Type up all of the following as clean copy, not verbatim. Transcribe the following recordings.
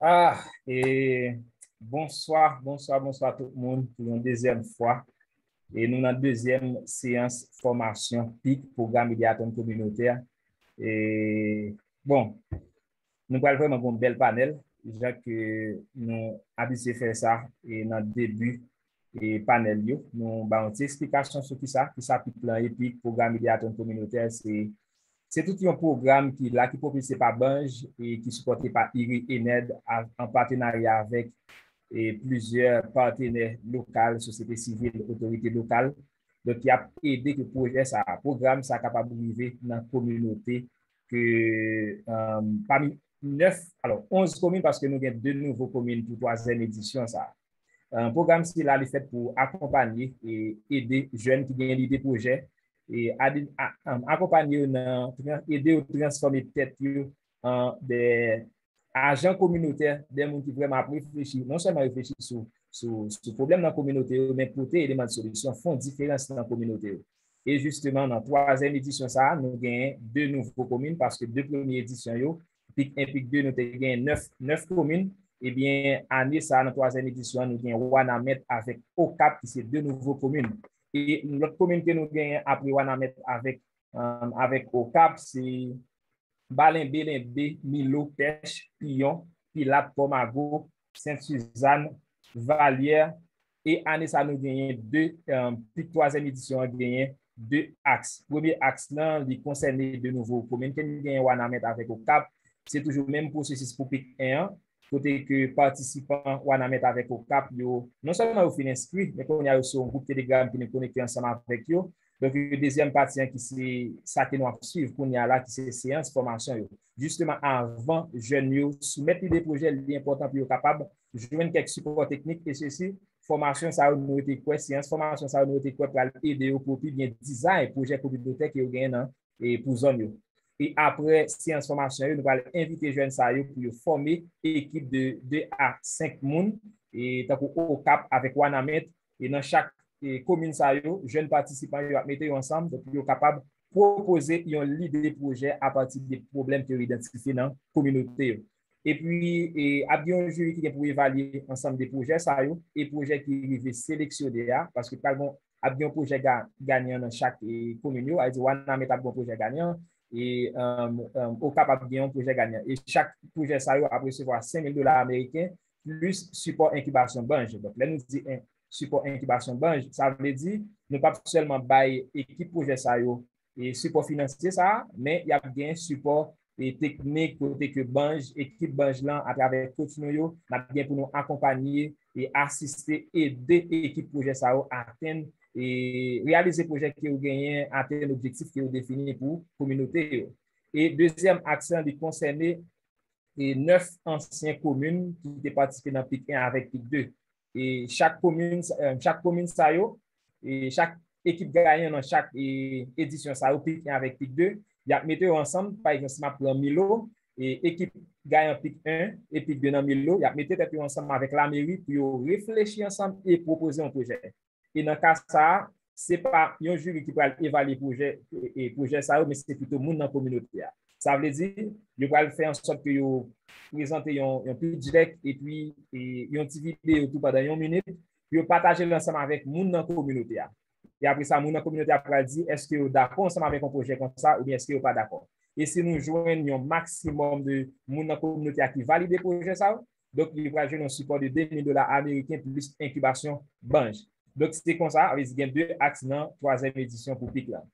Et bonsoir tout le monde pour une deuxième fois. Et nous, notre deuxième séance formation PIC, programme médiateur communautaire. Et bon, nous allons vraiment un bel panel. Déjà que nous habitués faire ça et notre début et panel, nous avons une explication sur qui ça plan EPIC, programme médiateur communautaire, c'est tout un programme qui là qui est propulsé par Bange et qui est supporté par IRI ENED en partenariat avec plusieurs partenaires locaux, société civile, autorités locales. Donc, qui a aidé que le projet, ça, programme, ça capable de vivre dans la communauté que parmi 11 communes, parce que nous avons deux nouveaux communes pour la troisième édition, ça. Un programme, c'est là, fait pour accompagner et aider les jeunes qui ont l'idée projet et accompagner, aider à transformer peut-être en des agents communautaires, des gens qui vraiment réfléchissent, non seulement réfléchissent sur le problème dans la communauté, mais pour des éléments de solution, font différence dans la communauté. Et justement, dans la troisième édition, ça, nous avons deux nouveaux communes parce que deux premières éditions, PIC 1, PIC 2, nous avons neuf communes. Eh bien, année ça, dans la troisième édition, nous avons Wanamet avec OCAP, qui c'est deux nouveaux communes. Et l'autre commune que nous avons après Wanamet avec OCAP, c'est Balimbe, Limbe, Milo, Pêche, Pillon, Pilat, Pomago, Sainte-Suzanne, Vallière. Et année ça, nous avons puis troisième édition, nous avons deux axes. Premier axe, là, il concerne de nouveaux communes que nous avons Wanamet avec OCAP. C'est toujours le même processus pour PIC 1. Côté que participants Wanamet avec OCAP, non seulement au fin inscrit, mais qu'on y a aussi un groupe Telegram qui nous connecte ensemble avec eux. Donc, le deuxième partie, qui c'est ça que nous allons suivre, qu'on y a là, qui c'est séance formation. Justement, avant, jeunes, soumettre des projets importants pour être capable de joindre quelques supports techniques et ceci, formation, ça a nous été quoi, séance formation, ça a nous été quoi pour aider pour bien design projet communautaire qui est gagné et pour zone. Et après séance formation, nous allons inviter les jeunes pour former une équipe de 2 à 5 personnes et au cap avec Wanamet. Et dans chaque commune, jeunes participants mettent ensemble pour être capables de proposer une idée de projet à partir des problèmes qu'ils ont identifiés dans la communauté. Et puis, il y a un jury qui est pour évaluer ensemble des projets, et projets qui sont sélectionnés, parce que par exemple, il y a un projet gagnant dans chaque commune, il y a un projet gagnant, et au capable de un projet gagnant. Et chaque projet, ça va recevoir $5,000 américains plus support incubation bange. Donc, là, nous disons support incubation bange, ça veut dire ne pas seulement bailler équipe projet ça et support financier ça, mais il y a bien support et technique côté que bange, équipe bange là, à travers coach nous, bien pour nous accompagner et assister et aider l'équipe projet ça à atteindre et réaliser le projet qui ont gagné, atteindre l'objectif qui ont défini pour la communauté. Et deuxième accent de concerner 9 anciennes communes qui étaient participées dans PIC 1 avec PIC 2. Et chaque commune ça et chaque équipe gagnante dans chaque édition ça PIC 1 avec PIC 2, il y a mis ensemble, par exemple, pour Milo, et équipe gagnant PIC 1 et PIC 2 dans Milo, il y a mis ensemble avec la mairie pour réfléchir ensemble et proposer un projet. Et dans le cas ça, ce n'est pas un jury qui peut évaluer le projet ça, mais c'est plutôt le monde dans la communauté. Ça veut dire, il va faire en sorte que vous présentez un peu direct et puis une petite vidéo tout pendant 1 minute, puis vous partagez l'ensemble avec le monde dans la communauté. Et après ça, le monde dans la communauté après dit, est-ce que vous êtes d'accord ensemble avec un projet comme ça ou bien est-ce que vous n'êtes pas d'accord? Et si nous joignons un maximum de monde dans la communauté qui valide le projet ça, donc il va jouer un support de $2,000 américains plus incubation bange. Donc, c'était comme ça, avec deux axes dans la troisième édition pour PIC là.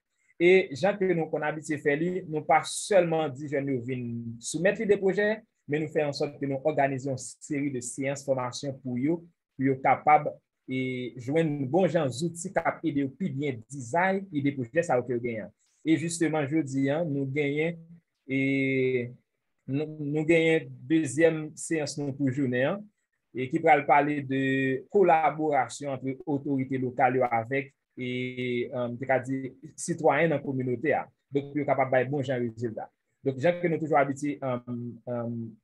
Et Jean que nous, qu'on a habitué faire, nous pas seulement dit que nous venons soumettre des projets, mais nous faisons en sorte que nous organisons une série de séances formation pour eux capables et joindre bon gens outils capables de bien design et des projets ça va gagner. Et justement, je dis, nous gagnons et nous gagnons deuxième séance pour journée et qui va parler de collaboration entre autorités locales avec et citoyens dans la communauté. Donc, nous sommes capables de bon genre résultat. Donc, gens que nous toujours habitués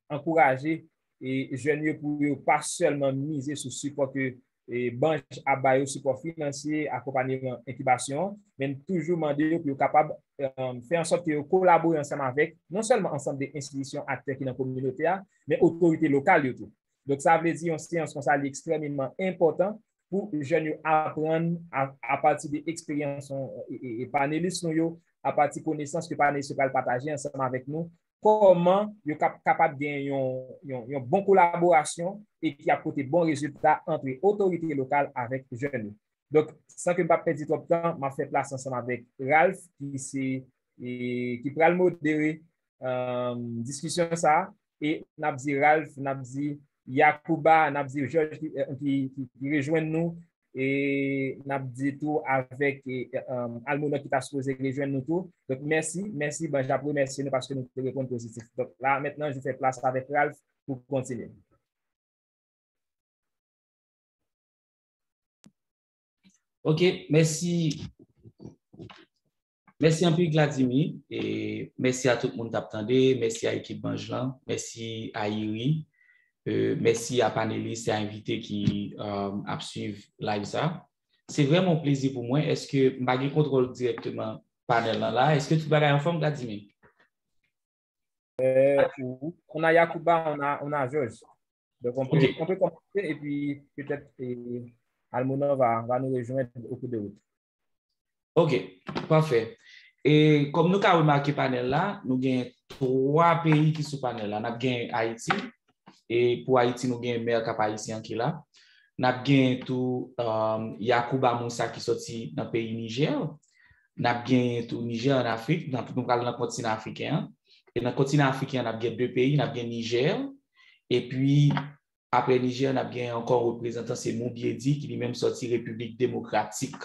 encourager et jeunes pour pas seulement miser sur le support que et banque à bailler support financier, accompagnement, incubation, mais toujours demander pour être capable de faire en sorte que collaborer ensemble avec, non seulement ensemble des institutions, acteurs qui dans la communauté, mais autorités locales. Donc, ça veut dire une séance comme ça extrêmement important pour les jeunes apprendre à partir des expériences et panélistes, à partir de connaissances que les panélistes peuvent partager ensemble avec nous, comment ils sont capables de gagner une bonne collaboration et qui apporte de bons résultats entre autorités locales avec les jeunes. Donc, sans que je ne perde trop de temps, je fais place ensemble avec Ralph qui pourra modérer discussion ça. Et n'a dit Ralph, n'a dit Yacouba, n'a dit Georges qui rejoint nous. Et n'a dit tout avec Almona qui t'a supposé rejoindre nous tout. Donc, merci. Ben, j'apprécie parce que nous te répondons positif. Donc, là, maintenant, je fais place avec Ralph pour continuer. OK, merci. Merci un peu, Vladimir, et merci à tout le monde d'attendre, merci à l'équipe Bangelan, merci à Iri, merci à panélistes et à invités qui suivent live ça. C'est vraiment un plaisir pour moi. Est-ce que je contrôle directement panel là? Est-ce que tu vas en forme, Vladimir? On a Yacouba, on a Georges. Donc, on peut commencer et puis peut-être Almona va nous rejoindre au cours de route. OK, parfait. Et comme nous avons remarqué panel là, nous avons 3 pays qui sont sur panel là. Nous avons Haïti, et pour Haïti, nous avons maire cap haïtien qui est là. Nous avons tout Yacouba Moussa qui sorti dans le pays Niger. Nous avons tout Niger en Afrique, nous parlons dans le continent africain. Et dans le continent africain, nous avons 2 pays, nous avons Niger. Et puis, après Niger, nous avons encore un représentant, c'est Moubiedi, qui lui-même sorti République démocratique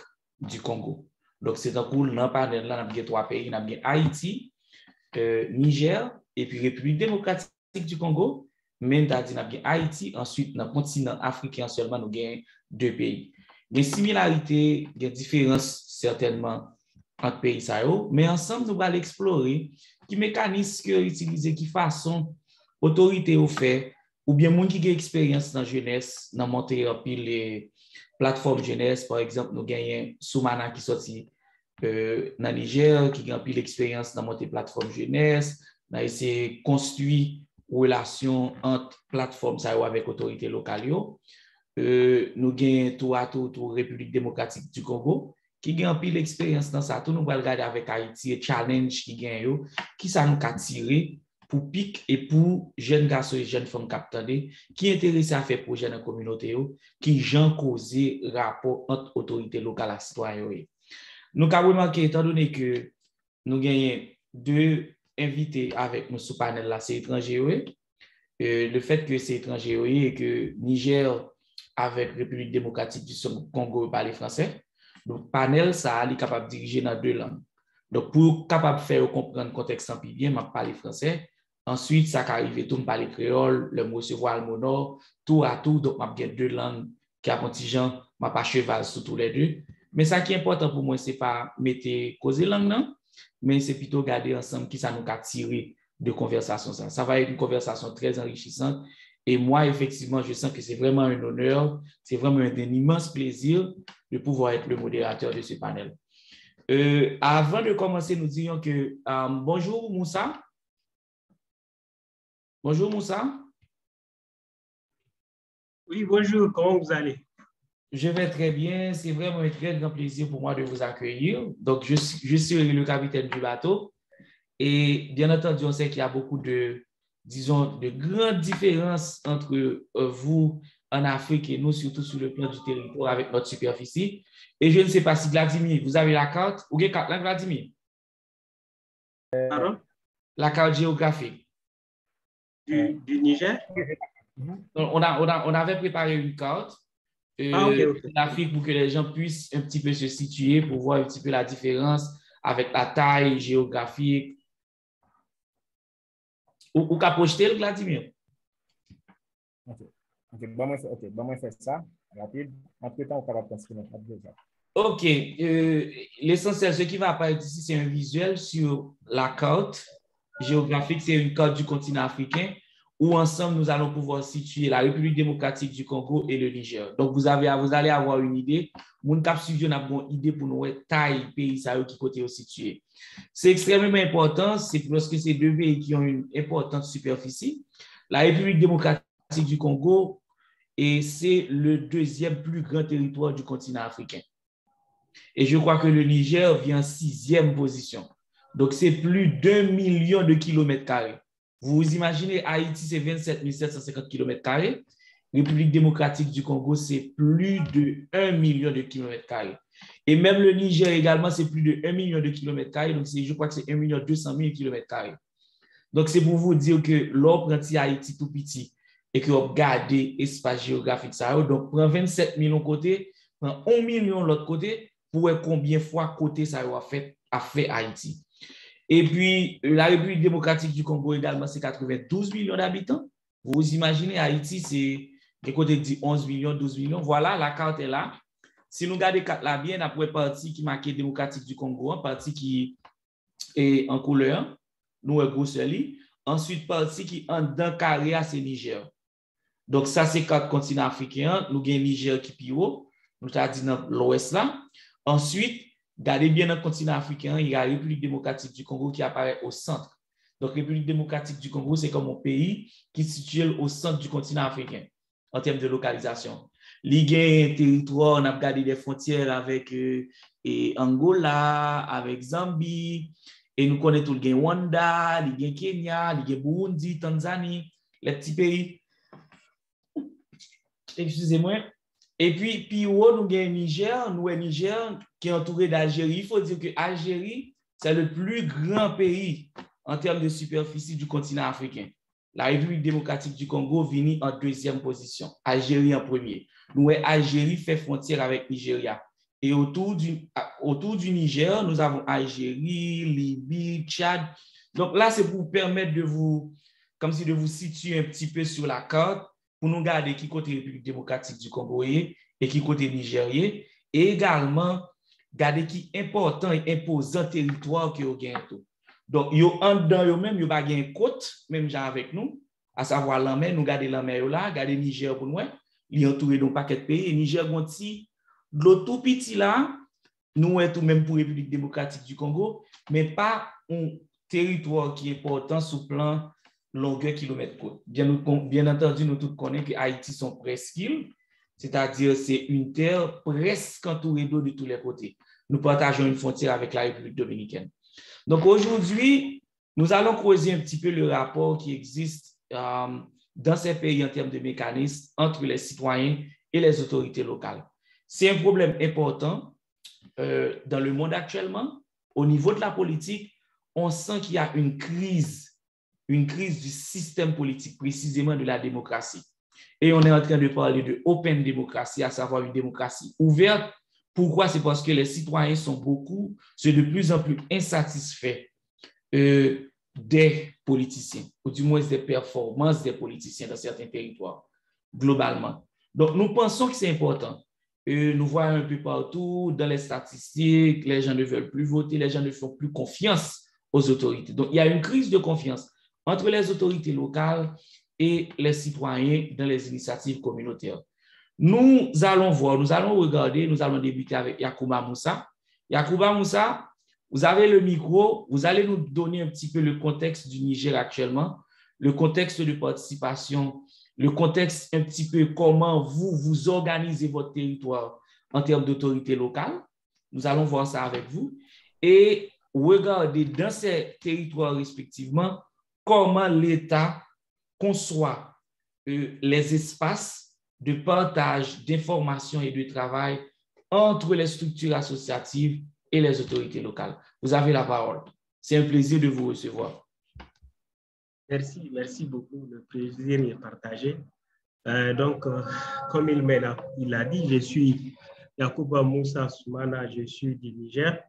du Congo. Donc, c'est un coup, dans le panel, là, nous avons 3 pays. Nous avons Haïti, Niger, et puis République démocratique du Congo. Même dans Haïti, ensuite, dans le continent africain seulement, nous avons 2 pays. Il y a des similarités, il y a des différences certainement entre pays, mais ensemble, nous allons explorer qui mécanisme qu'ils utilisent, qui façon autorité au fait, ou bien monde qui a expérience dans la jeunesse, dans monter les plateformes jeunesse. Par exemple, nous gagnons Soumana qui sorti dans Niger, qui a l'expérience dans monter plateforme jeunesse, dans essayer de construire relation entre plateformes avec autorités locales. Nous gagnons tout République démocratique du Congo, qui a l'expérience dans ça. Tout nous va regarder avec Haïti et challenge qui gagne, qui ça nous a tiré pour PIC et pour jeunes garçons et jeunes femmes capteurs qui sont intéressés à faire projet dans la communauté, qui ont causé rapport entre autorités locales et citoyens. Nous avons remarqué, étant donné que nous gagnons 2 invités avec nous sur le panel là, c'est étranger. Le fait que c'est étranger et que Niger avec République démocratique du Congo parle français, donc panel ça est capable de diriger dans 2 langues. Donc pour capable faire comprendre le contexte en bien, je parle français. Ensuite, ça arrive tout me parler créole, le mot recevoir almonor, tout à tout, donc je vais 2 langues qui a un petit gens, je pas cheval sur tous les 2. Mais ça qui est important pour moi, c'est pas mettre causer langue non, mais c'est plutôt garder ensemble qui ça nous a tiré de conversation. Ça va être une conversation très enrichissante. Et moi, effectivement, je sens que c'est vraiment un honneur, c'est vraiment un immense plaisir de pouvoir être le modérateur de ce panel. Avant de commencer, nous disons que bonjour Moussa. Bonjour Moussa. Oui, bonjour, comment vous allez? Je vais très bien, c'est vraiment un très grand plaisir pour moi de vous accueillir. Donc, je suis le capitaine du bateau et bien entendu, on sait qu'il y a beaucoup de, disons, de grandes différences entre vous en Afrique et nous, surtout sur le plan du territoire avec notre superficie. Et je ne sais pas si Vladimir, vous avez la carte? Ou quelle carte là, Vladimir? Pardon? La carte géographique. Du Niger? On avait préparé une carte okay. d'Afrique pour que les gens puissent un petit peu se situer, pour voir un petit peu la différence avec la taille géographique. Ou qu'à projeter le Vladimir? OK. Bon, moi, faire ça. Rapide. Entre-temps, on va continuer. OK. L'essentiel, ce qui va apparaître ici, c'est un visuel sur la carte géographique. C'est une carte du continent africain où ensemble nous allons pouvoir situer la République démocratique du Congo et le Niger. Donc vous allez avoir une idée. Mon cap suivi, on a une idée pour nous taille pays ça qui côté situé. C'est extrêmement important, c'est parce que ces deux pays qui ont une importante superficie. La République démocratique du Congo, et c'est le deuxième plus grand territoire du continent africain. Et je crois que le Niger vient en 6e position. Donc, c'est plus d'1 million de kilomètres carrés. Vous imaginez, Haïti, c'est 27 750 kilomètres carrés. République démocratique du Congo, c'est plus de 1 million de kilomètres carrés. Et même le Niger également, c'est plus de 1 million de kilomètres carrés. Donc, je crois que c'est 1 200 000 kilomètres carrés. Donc, c'est pour vous dire que l'on prend Haïti tout petit et que vous regardez l'espace géographique. Ça, donc, prend 27 millions côté, prend 1 million de l'autre côté, pour voir combien de fois côté ça a fait Haïti. Et puis, la République démocratique du Congo également, c'est 92 millions d'habitants. Vous imaginez, Haïti, c'est côté de 11 millions, 12 millions. Voilà, la carte est là. Si nous regardons la carte là bien, après partie qui marque démocratique du Congo, partie qui est en couleur, nous est gros soli. Ensuite, partie qui est en d'un carré, c'est Niger. Donc, ça, c'est 4 continents africains. Nous avons Niger qui est plus haut. Nous avons dit dans l'ouest là. Ensuite, regardez bien dans le continent africain, il y a la République démocratique du Congo qui apparaît au centre. Donc, la République démocratique du Congo, c'est comme un pays qui est situé au centre du continent africain en termes de localisation. Il y a un territoire, on a regardé des frontières avec Angola, avec Zambie, et nous connaissons tout le Rwanda, le Kenya, le Burundi, Tanzanie, les petits pays. Excusez-moi. Et puis nous avons Niger qui est entouré d'Algérie. Il faut dire que l'Algérie, c'est le plus grand pays en termes de superficie du continent africain. La République démocratique du Congo vient en 2e position. Algérie en 1er. Algérie fait frontière avec Nigeria. Et autour du Niger, nous avons Algérie, Libye, Tchad. Donc là, c'est pour vous permettre de vous situer un petit peu sur la carte, pour nous garder qui côté République démocratique du Congo et qui côté Nigérien, et également garder qui important et imposant territoire que vous gagnez tout. Donc, en dedans, même, vous avez une côte, même avec nous, à savoir la mer, nous gardons la mer là, garder Niger pour nous, il est entouré d'un paquet de pays, et Niger, de l'autre tout petit là, nous est tout même pour République démocratique du Congo, mais pas un territoire qui est important sous le plan longueur kilomètre côte. Bien entendu, nous tous connaissons que Haïti sont presqu'îles, c'est-à-dire c'est une terre presque entourée d'eau de tous les côtés. Nous partageons une frontière avec la République dominicaine. Donc aujourd'hui, nous allons creuser un petit peu le rapport qui existe dans ces pays en termes de mécanismes entre les citoyens et les autorités locales. C'est un problème important dans le monde actuellement. Au niveau de la politique, on sent qu'il y a une crise du système politique, précisément de la démocratie. Et on est en train de parler de open démocratie, à savoir une démocratie ouverte. Pourquoi? C'est parce que les citoyens sont de plus en plus insatisfaits des politiciens, ou du moins des performances des politiciens dans certains territoires, globalement. Donc, nous pensons que c'est important. Nous voyons un peu partout, dans les statistiques, les gens ne veulent plus voter, les gens ne font plus confiance aux autorités. Donc, il y a une crise de confiance entre les autorités locales et les citoyens dans les initiatives communautaires. Nous allons regarder, nous allons débuter avec Yacouba Moussa. Yacouba Moussa, vous avez le micro, vous allez nous donner un petit peu le contexte du Niger actuellement, le contexte de participation, le contexte un petit peu comment vous organisez votre territoire en termes d'autorité locale. Nous allons voir ça avec vous et regarder dans ces territoires respectivement comment l'État conçoit les espaces de partage d'informations et de travail entre les structures associatives et les autorités locales. Vous avez la parole. C'est un plaisir de vous recevoir. Merci beaucoup. Le plaisir est partagé. Comme il l'a dit, je suis Yacouba Moussa Soumana, je suis du Niger.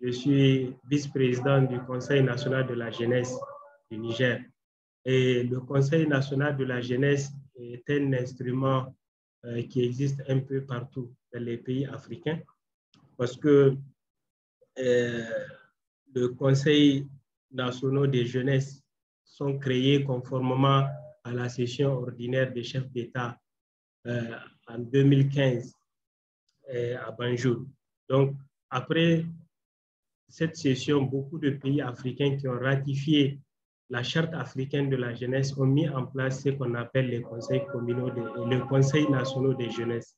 Je suis vice-président du Conseil national de la jeunesse du Niger. Et le Conseil national de la jeunesse est un instrument qui existe un peu partout dans les pays africains parce que le Conseil national des jeunesses sont créés conformément à la session ordinaire des chefs d'État en 2015 à Banjul. Donc, après cette session, beaucoup de pays africains qui ont ratifié la Charte africaine de la jeunesse ont mis en place ce qu'on appelle les conseils communaux, les conseils nationaux de jeunesse.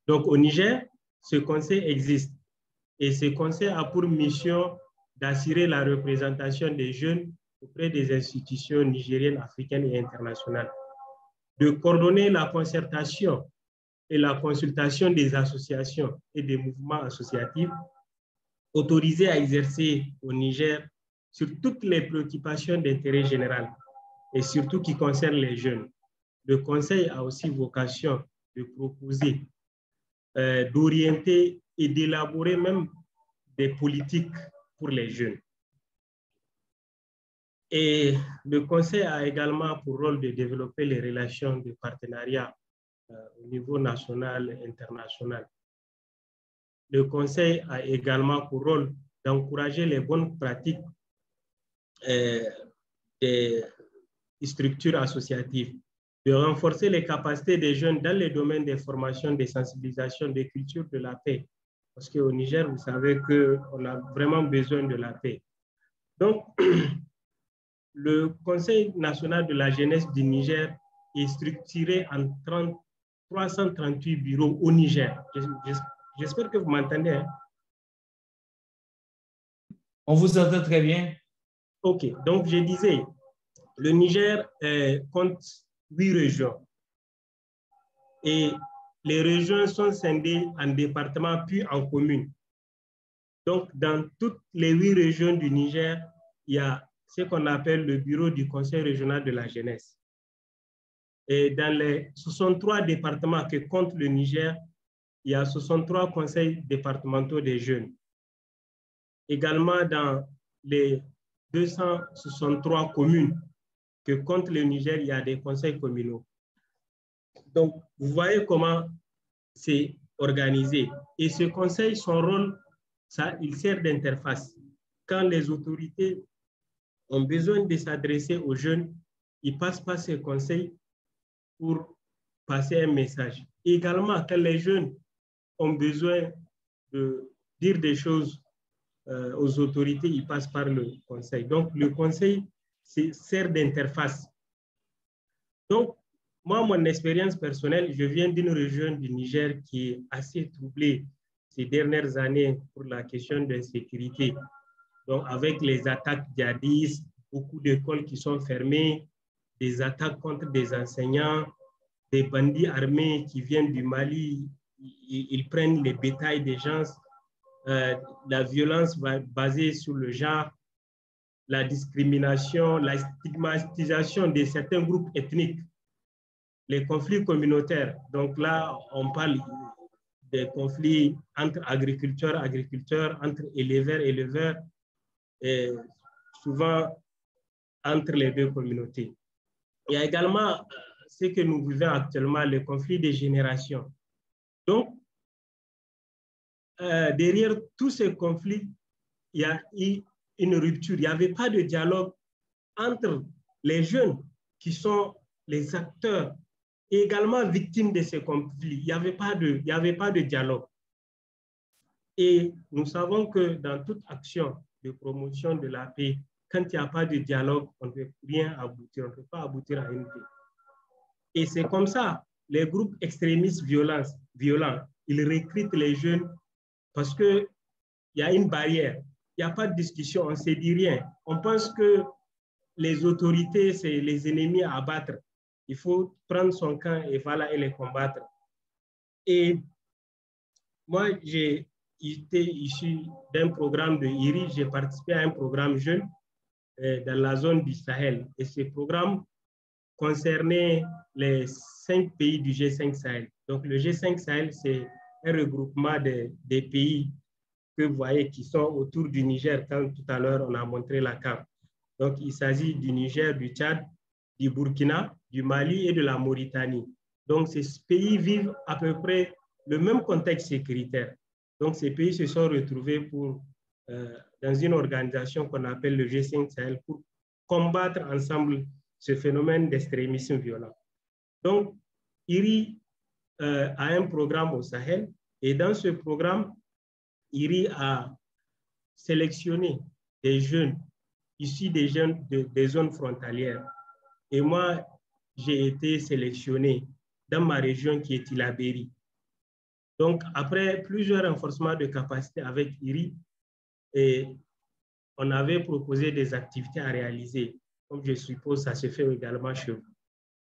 Donc, au Niger, ce conseil existe et ce conseil a pour mission d'assurer la représentation des jeunes auprès des institutions nigériennes, africaines et internationales, de coordonner la concertation et la consultation des associations et des mouvements associatifs autorisés à exercer au Niger sur toutes les préoccupations d'intérêt général et surtout qui concernent les jeunes. Le Conseil a aussi vocation de proposer, d'orienter et d'élaborer même des politiques pour les jeunes. Et le Conseil a également pour rôle de développer les relations de partenariat au niveau national et international. Le Conseil a également pour rôle d'encourager les bonnes pratiques des structures associatives, de renforcer les capacités des jeunes dans les domaines des formations, des sensibilisations, des cultures de la paix. Parce qu'au Niger, vous savez qu'on a vraiment besoin de la paix. Donc, le Conseil national de la jeunesse du Niger est structuré en 338 bureaux au Niger. J'espère que vous m'entendez. Hein? On vous entend très bien. OK. Donc, je disais, le Niger compte 8 régions. Et les régions sont scindées en départements puis en communes. Donc, dans toutes les 8 régions du Niger, il y a ce qu'on appelle le bureau du Conseil régional de la jeunesse. Et dans les 63 départements que compte le Niger, il y a 63 conseils départementaux des jeunes. Également, dans les 263 communes que compte le Niger, il y a des conseils communaux. Donc, vous voyez comment c'est organisé. Et ce conseil, son rôle, il sert d'interface. Quand les autorités ont besoin de s'adresser aux jeunes, ils passent par ce conseil pour passer un message. Également, quand les jeunes ont besoin de dire des choses aux autorités, ils passent par le conseil. Donc, le conseil sert d'interface. Donc, moi, mon expérience personnelle, je viens d'une région du Niger qui est assez troublée ces dernières années pour la question d'insécurité. Donc, avec les attaques djihadistes, beaucoup d'écoles qui sont fermées, des attaques contre des enseignants, des bandits armés qui viennent du Mali, ils prennent les bétails des gens, la violence basée sur le genre, la discrimination, la stigmatisation de certains groupes ethniques, les conflits communautaires. Donc là, on parle des conflits entre agriculteurs, entre éleveurs, et souvent entre les deux communautés. Il y a également ce que nous vivons actuellement, le conflit des générations. Donc, derrière tous ces conflits, il y a eu une rupture. Il n'y avait pas de dialogue entre les jeunes qui sont les acteurs et également victimes de ces conflits. Il n'y avait pas de dialogue. Et nous savons que dans toute action de promotion de la paix, quand il n'y a pas de dialogue, on ne peut rien aboutir, on ne peut pas aboutir à une paix. Et c'est comme ça, les groupes extrémistes violents, ils recrutent les jeunes parce qu'il y a une barrière. Il n'y a pas de discussion, on ne se dit rien. On pense que les autorités, c'est les ennemis à abattre. Il faut prendre son camp et voilà, et les combattre. Et moi, j'ai été issu d'un programme de IRI, j'ai participé à un programme jeune dans la zone du Sahel. Et ce programme concernait les 5 pays du G5 Sahel. Donc, le G5 Sahel, c'est un regroupement des pays que vous voyez qui sont autour du Niger, quand tout à l'heure on a montré la carte. Donc, il s'agit du Niger, du Tchad, du Burkina, du Mali et de la Mauritanie. Donc, ces pays vivent à peu près le même contexte sécuritaire. Donc, ces pays se sont retrouvés dans une organisation qu'on appelle le G5 Sahel pour combattre ensemble ce phénomène d'extrémisme violent. Donc, IRI a un programme au Sahel et dans ce programme, IRI a sélectionné des jeunes issus des zones frontalières. Et moi, j'ai été sélectionné dans ma région qui est Tillabéri. Donc, après plusieurs renforcements de capacité avec IRI, on avait proposé des activités à réaliser. Comme je suppose, ça se fait également chez vous.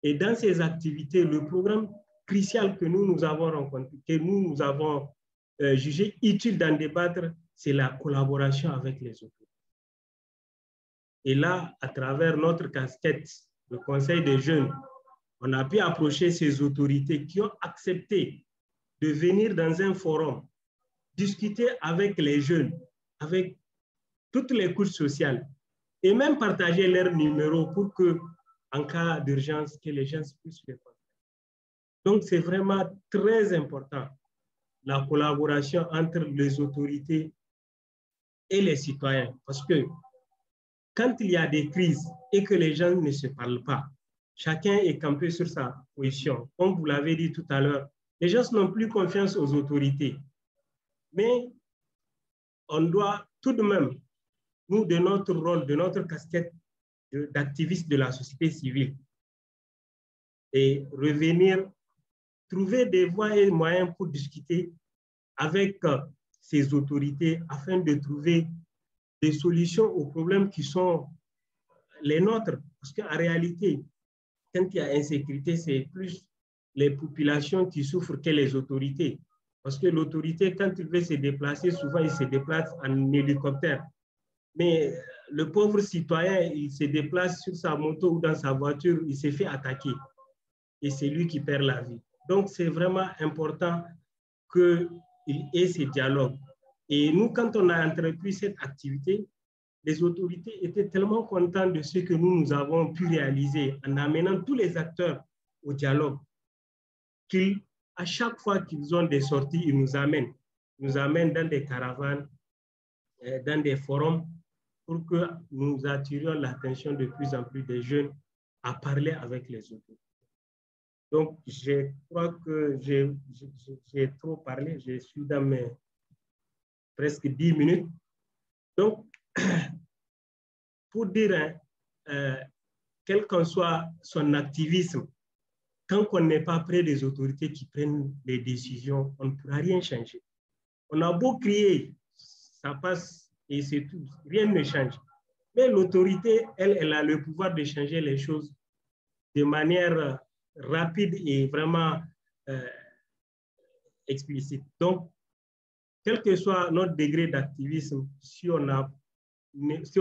Et dans ces activités, le programme crucial que nous avons rencontré, que nous avons jugé utile d'en débattre, c'est la collaboration avec les autorités. Et là, à travers notre casquette, le Conseil des jeunes, on a pu approcher ces autorités qui ont accepté de venir dans un forum, discuter avec les jeunes, avec toutes les couches sociales, et même partager leurs numéros pour que, en cas d'urgence, que les gens puissent les contacter. Donc, c'est vraiment très important, la collaboration entre les autorités et les citoyens, parce que quand il y a des crises et que les gens ne se parlent pas, chacun est campé sur sa position. Comme vous l'avez dit tout à l'heure, les gens n'ont plus confiance aux autorités. Mais on doit tout de même, nous, de notre rôle, de notre casquette d'activistes de la société civile, et revenir, trouver des voies et moyens pour discuter avec ces autorités afin de trouver des solutions aux problèmes qui sont les nôtres. Parce qu'en réalité, quand il y a insécurité, c'est plus les populations qui souffrent que les autorités. Parce que l'autorité, quand il veut se déplacer, souvent il se déplace en hélicoptère. Mais le pauvre citoyen, il se déplace sur sa moto ou dans sa voiture, il se fait attaquer. Et c'est lui qui perd la vie. Donc, c'est vraiment important qu'il y ait ces dialogues. Et nous, quand on a entrepris cette activité, les autorités étaient tellement contents de ce que nous avons pu réaliser en amenant tous les acteurs au dialogue, qu'à chaque fois qu'ils ont des sorties, ils nous amènent dans des caravanes, dans des forums, pour que nous attirions l'attention de plus en plus des jeunes à parler avec les autorités. Donc, je crois que j'ai trop parlé, je suis dans mes presque 10 minutes. Donc, pour dire, quel qu'en soit son activisme, tant qu'on n'est pas près des autorités qui prennent les décisions, on ne pourra rien changer. On a beau crier, ça passe et c'est tout, rien ne change. Mais l'autorité, elle a le pouvoir de changer les choses de manière rapide et vraiment explicite. Donc, quel que soit notre degré d'activisme, si on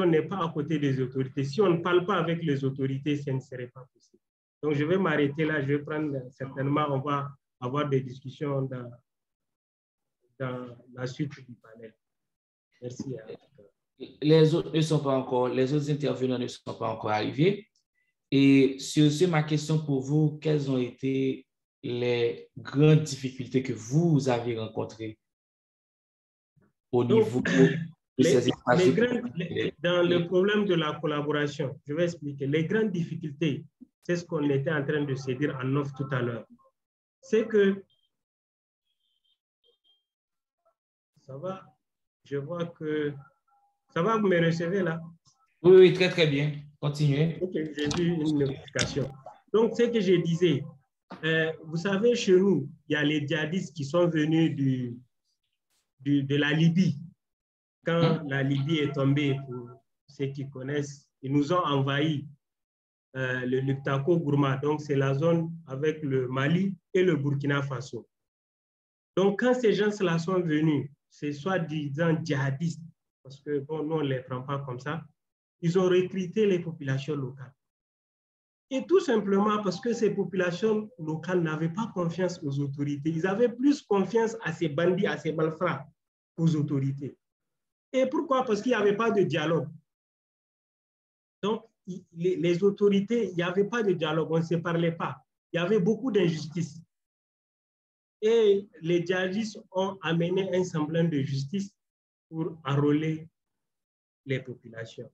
n'est pas à côté des autorités, si on ne parle pas avec les autorités, ça ne serait pas possible. Donc, je vais m'arrêter là. Je vais prendre, certainement, on va avoir des discussions dans la suite du panel. Merci. Les autres ne sont pas encore, les autres intervenants ne sont pas encore arrivés. Et sur ce, ma question pour vous, quelles ont été les grandes difficultés que vous avez rencontrées au niveau de ces espaces? Dans le problème de la collaboration, je vais expliquer. Les grandes difficultés, c'est ce qu'on était en train de se dire en off tout à l'heure. C'est que, ça va, je vois que, ça va, vous me recevez là? Oui, oui, très, très bien. Continuez. Ok, j'ai vu une notification. Donc, ce que je disais, vous savez, chez nous, il y a les djihadistes qui sont venus de la Libye. Quand la Libye est tombée, pour ceux qui connaissent, ils nous ont envahi le Liptako Gourma. Donc, c'est la zone avec le Mali et le Burkina Faso. Donc, quand ces gens-là sont venus, c'est soi-disant djihadistes, parce que, bon, nous, on ne les prend pas comme ça, ils ont recruté les populations locales. Et tout simplement parce que ces populations locales n'avaient pas confiance aux autorités. Ils avaient plus confiance à ces bandits, à ces malfrats, qu'aux autorités. Et pourquoi? Parce qu'il n'y avait pas de dialogue. Donc, les autorités, il n'y avait pas de dialogue, on ne se parlait pas. Il y avait beaucoup d'injustice. Et les djihadistes ont amené un semblant de justice pour enrôler les populations.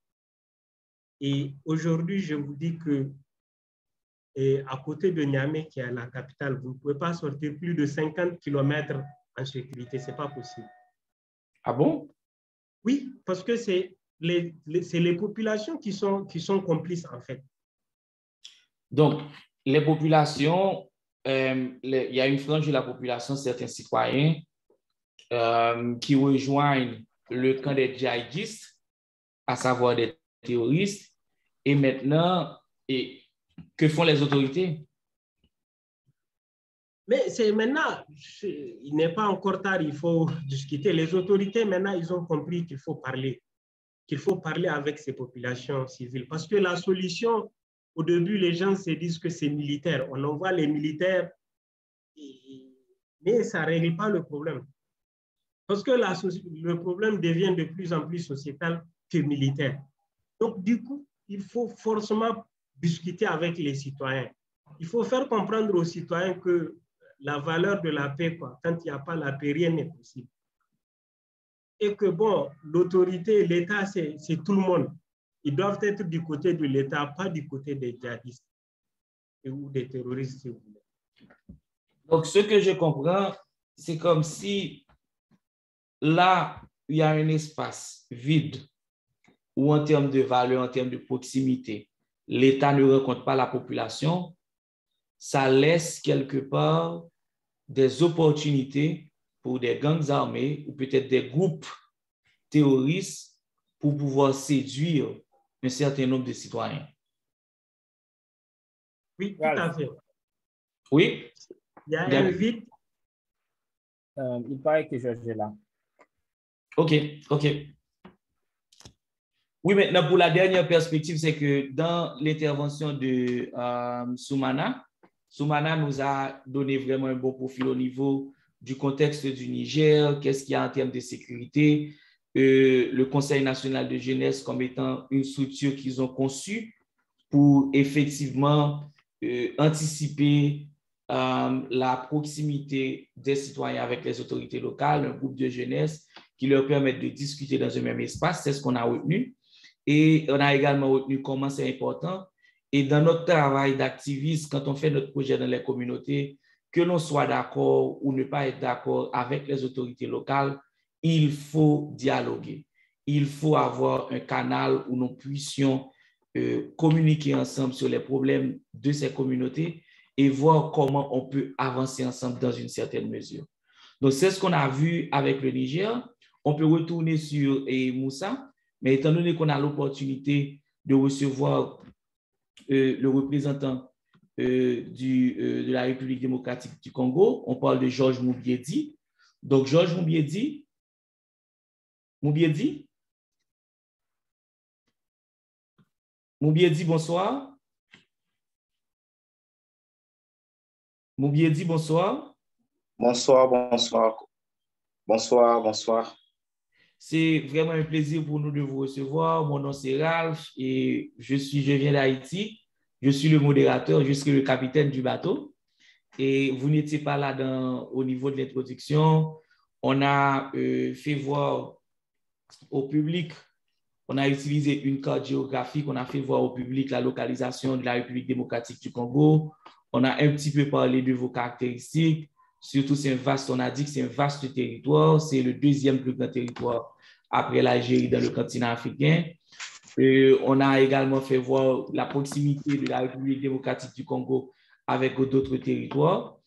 Et aujourd'hui, je vous dis que à côté de Niamey, qui est la capitale, vous ne pouvez pas sortir plus de 50 km en sécurité. Ce n'est pas possible. Ah bon? Oui, parce que c'est les populations qui sont complices, en fait. Donc, les populations, il y a une frange de la population, certains citoyens, qui rejoignent le camp des djihadistes, à savoir des terroristes. Et maintenant, que font les autorités? Mais c'est maintenant, il n'est pas encore tard, il faut discuter. Les autorités, maintenant, ils ont compris qu'il faut parler avec ces populations civiles. Parce que la solution, au début, les gens se disent que c'est militaire. On envoie les militaires, mais ça ne règle pas le problème. Parce que le problème devient de plus en plus sociétal que militaire. Donc, du coup, il faut forcément discuter avec les citoyens. Il faut faire comprendre aux citoyens que la valeur de la paix, quoi, quand il n'y a pas la paix, rien n'est possible. Et que, bon, l'autorité, l'État, c'est tout le monde. Ils doivent être du côté de l'État, pas du côté des djihadistes ou des terroristes, si vous voulez. Donc, ce que je comprends, c'est comme si là, il y a un espace vide où en termes de valeur, en termes de proximité, l'État ne rencontre pas la population, ça laisse quelque part des opportunités pour des gangs armés ou peut-être des groupes terroristes pour pouvoir séduire un certain nombre de citoyens. Oui, tout à fait. Oui? Il y a un vide. Il paraît que Georges est là. OK. Oui, maintenant, pour la dernière perspective, c'est que dans l'intervention de Soumana nous a donné vraiment un bon profil au niveau du contexte du Niger, qu'est-ce qu'il y a en termes de sécurité, le Conseil national de jeunesse comme étant une structure qu'ils ont conçue pour effectivement anticiper la proximité des citoyens avec les autorités locales, un groupe de jeunesse qui leur permettent de discuter dans un même espace. C'est ce qu'on a retenu. Et on a également retenu comment c'est important. Et dans notre travail d'activiste, quand on fait notre projet dans les communautés, que l'on soit d'accord ou ne pas être d'accord avec les autorités locales, il faut dialoguer. Il faut avoir un canal où nous puissions communiquer ensemble sur les problèmes de ces communautés et voir comment on peut avancer ensemble dans une certaine mesure. Donc, c'est ce qu'on a vu avec le Niger. On peut retourner sur Moussa, mais étant donné qu'on a l'opportunité de recevoir le représentant de la République démocratique du Congo, on parle de Georges Moubiedi. Donc, Georges Moubiedi, bonsoir. Moubiedi, bonsoir. Bonsoir. C'est vraiment un plaisir pour nous de vous recevoir. Mon nom c'est Ralph et je viens d'Haïti. Je suis le modérateur, je suis le capitaine du bateau. Et vous n'étiez pas là au niveau de l'introduction. On a fait voir au public, on a utilisé une carte géographique, on a fait voir au public la localisation de la République démocratique du Congo. On a un petit peu parlé de vos caractéristiques. Surtout, on a dit que c'est un vaste territoire. C'est le deuxième plus grand territoire après l'Algérie dans le continent africain. On a également fait voir la proximité de la République démocratique du Congo avec d'autres territoires.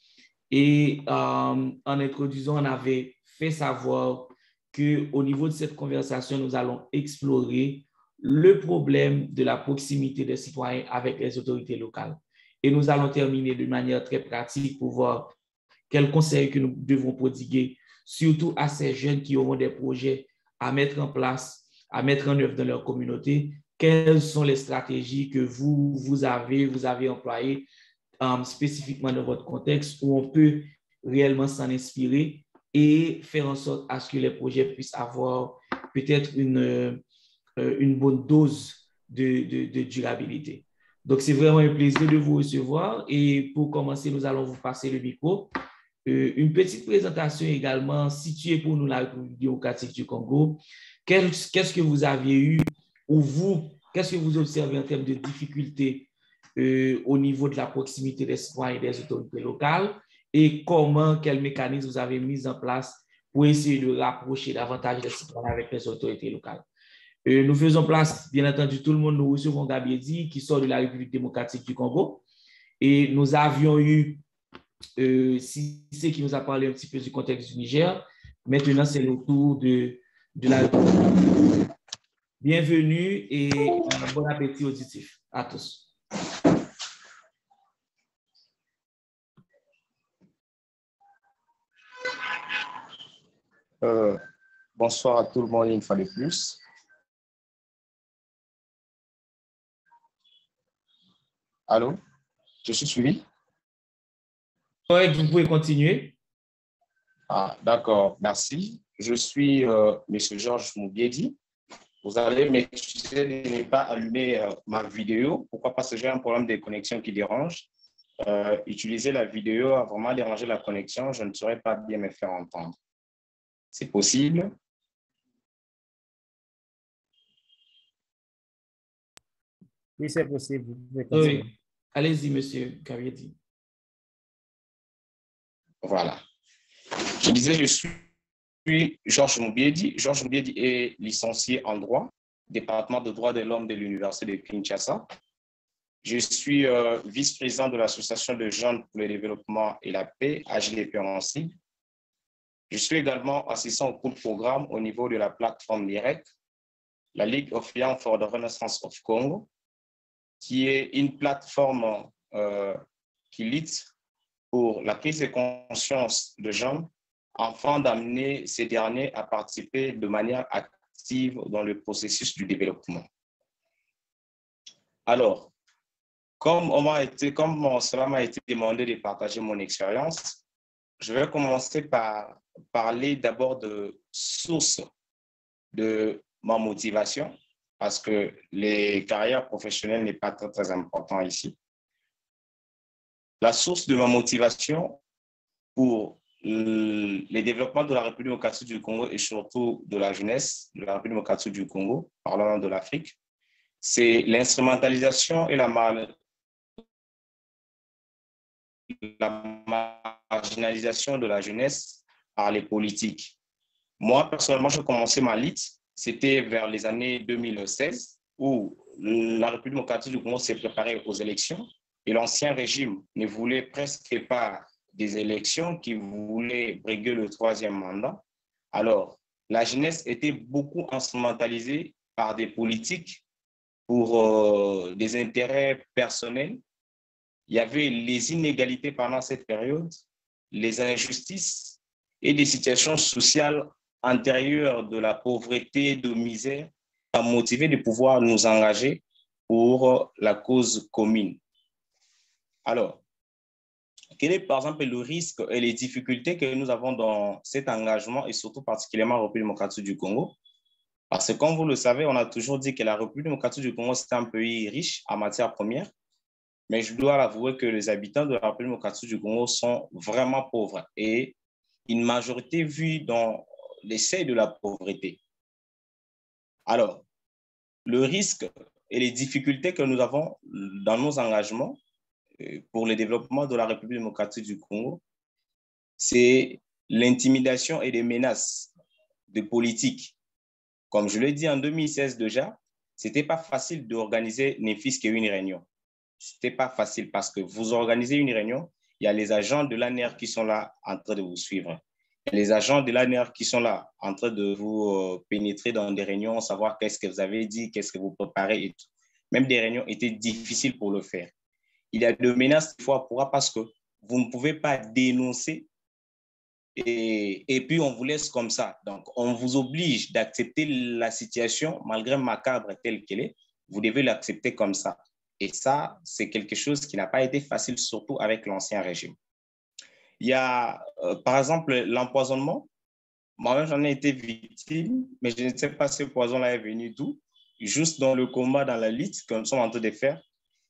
Et en introduisant, on avait fait savoir qu'au niveau de cette conversation, nous allons explorer le problème de la proximité des citoyens avec les autorités locales. Et nous allons terminer de manière très pratique pour voir quels conseils que nous devons prodiguer, surtout à ces jeunes qui auront des projets à mettre en place, à mettre en œuvre dans leur communauté. Quelles sont les stratégies que vous avez employées spécifiquement dans votre contexte où on peut réellement s'en inspirer et faire en sorte à ce que les projets puissent avoir peut-être une bonne dose de durabilité. Donc, c'est vraiment un plaisir de vous recevoir. Et pour commencer, nous allons vous passer le micro. Une petite présentation également située pour nous la République démocratique du Congo. Qu'est-ce que vous aviez eu ou vous qu'est-ce que vous observez en termes de difficultés au niveau de la proximité des citoyens et des autorités locales et quels mécanismes vous avez mis en place pour essayer de rapprocher davantage les citoyens avec les autorités locales. Nous faisons place, bien entendu, tout le monde, nous recevons Gabi Edi qui sort de la République démocratique du Congo et nous avions eu Cissé qui nous a parlé un petit peu du contexte du Niger. Maintenant, c'est le tour de la République. Bienvenue et bon appétit auditif à tous. Bonsoir à tout le monde une fois de plus. Allô? Je suis suivi? Oui, vous pouvez continuer. Ah, d'accord, merci. Je suis M. Georges Moubiedi. Vous allez m'excuser de ne pas allumer ma vidéo. Pourquoi? Parce que j'ai un problème de connexion qui dérange. Utiliser la vidéo a vraiment dérangé la connexion. Je ne saurais pas bien me faire entendre. C'est possible? Oui, c'est possible. Oui. Allez-y, monsieur Kaviedi. Voilà. Je disais, je suis Georges Moubiedi. Georges Moubiedi est licencié en droit, département de droit de l'homme de l'Université de Kinshasa. Je suis vice-président de l'Association de jeunes pour le développement et la paix, AJDP en sigle. Je suis également assistant au cours de programme au niveau de la plateforme LIREC, la League of Young for the Renaissance of Congo, qui est une plateforme qui lutte pour la prise de conscience de jeunes afin d'amener ces derniers à participer de manière active dans le processus du développement. Alors, comme cela m'a été demandé de partager mon expérience, je vais commencer par parler d'abord de sources de ma motivation, parce que les carrières professionnelles n'est pas très important ici. La source de ma motivation pour les développements de la République démocratique du Congo et surtout de la jeunesse de la République démocratique du Congo, parlant de l'Afrique, c'est l'instrumentalisation et la marginalisation de la jeunesse par les politiques. Moi, personnellement, j'ai commencé ma lutte, c'était vers les années 2016, où la République démocratique du Congo s'est préparée aux élections et l'ancien régime ne voulait presque pas des élections, qui voulaient briguer le 3e mandat. Alors, la jeunesse était beaucoup instrumentalisée par des politiques pour des intérêts personnels. Il y avait les inégalités pendant cette période, les injustices et des situations sociales antérieures de la pauvreté, de misère, à motiver de pouvoir nous engager pour la cause commune. Alors, quel est par exemple le risque et les difficultés que nous avons dans cet engagement et surtout particulièrement en République démocratique du Congo? Parce que comme vous le savez, on a toujours dit que la République démocratique du Congo, c'est un pays riche en matières premières. Mais je dois l'avouer que les habitants de la République démocratique du Congo sont vraiment pauvres et une majorité vit dans les seuils de la pauvreté. Alors, le risque et les difficultés que nous avons dans nos engagements pour le développement de la République démocratique du Congo, c'est l'intimidation et les menaces de politique. Comme je l'ai dit en 2016 déjà, ce n'était pas facile d'organiser ne fût-ce qu'une réunion. Ce n'était pas facile parce que vous organisez une réunion, il y a les agents de l'ANER qui sont là en train de vous suivre. Il y a les agents de l'ANER qui sont là en train de vous pénétrer dans des réunions, savoir qu'est-ce que vous avez dit, qu'est-ce que vous préparez et tout. Même des réunions étaient difficiles pour le faire. Il y a de menaces des fois parce que vous ne pouvez pas dénoncer et puis on vous laisse comme ça. Donc, on vous oblige d'accepter la situation malgré macabre telle qu'elle est. Vous devez l'accepter comme ça. Et ça, c'est quelque chose qui n'a pas été facile, surtout avec l'ancien régime. Il y a, par exemple, l'empoisonnement. Moi-même, j'en ai été victime, mais je ne sais pas si ce poison-là est venu d'où. Juste dans le combat, dans la lutte que nous sommes en train de faire,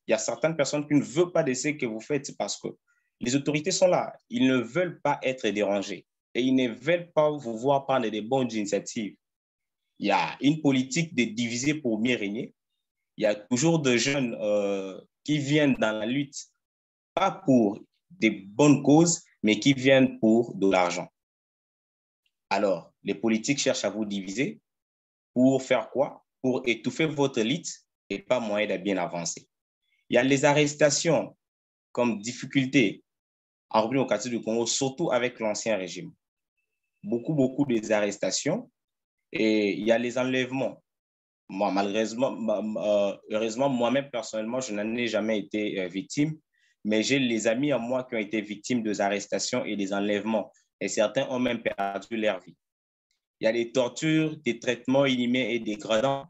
il y a certaines personnes qui ne veulent pas de ce que vous faites parce que les autorités sont là. Ils ne veulent pas être dérangés et ils ne veulent pas vous voir prendre des bonnes initiatives. Il y a une politique de diviser pour mieux régner. il y a toujours de jeunes qui viennent dans la lutte, pas pour des bonnes causes, mais qui viennent pour de l'argent. Alors, les politiques cherchent à vous diviser pour faire quoi? Pour étouffer votre lutte et pas moyen de bien avancer. Il y a les arrestations comme difficulté en République démocratique du Congo, surtout avec l'ancien régime. Beaucoup des arrestations et il y a les enlèvements. Moi, malheureusement, heureusement, moi-même, personnellement, je n'en ai jamais été victime, mais j'ai les amis à moi qui ont été victimes des arrestations et des enlèvements, et certains ont même perdu leur vie. Il y a les tortures, des traitements inhumains et dégradants.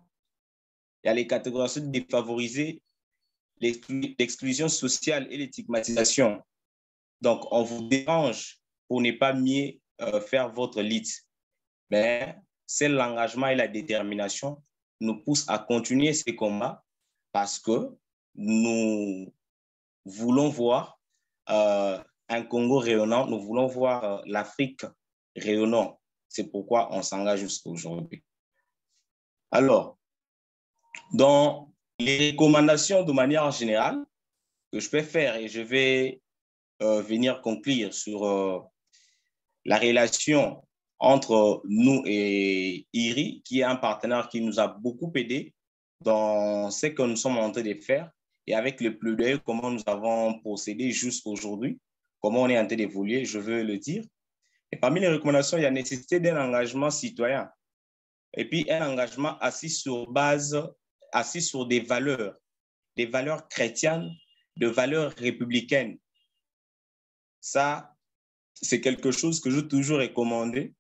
Il y a les catégories défavorisées, l'exclusion sociale et les stigmatisations. Donc, on vous dérange pour ne pas mieux faire votre lutte. Mais c'est l'engagement et la détermination nous poussent à continuer ces combats parce que nous voulons voir un Congo rayonnant, nous voulons voir l'Afrique rayonnant. C'est pourquoi on s'engage jusqu'à aujourd'hui. Alors, dans les recommandations de manière générale que je peux faire, et je vais venir conclure sur la relation entre nous et IRI, qui est un partenaire qui nous a beaucoup aidé dans ce que nous sommes en train de faire et avec le plaidoyer, comment nous avons procédé jusqu'à aujourd'hui, comment on est en train d'évoluer, je veux le dire. Et parmi les recommandations, il y a la nécessité d'un engagement citoyen et puis un engagement assis sur des valeurs chrétiennes, de valeurs républicaines. Ça, c'est quelque chose que je toujours recommandé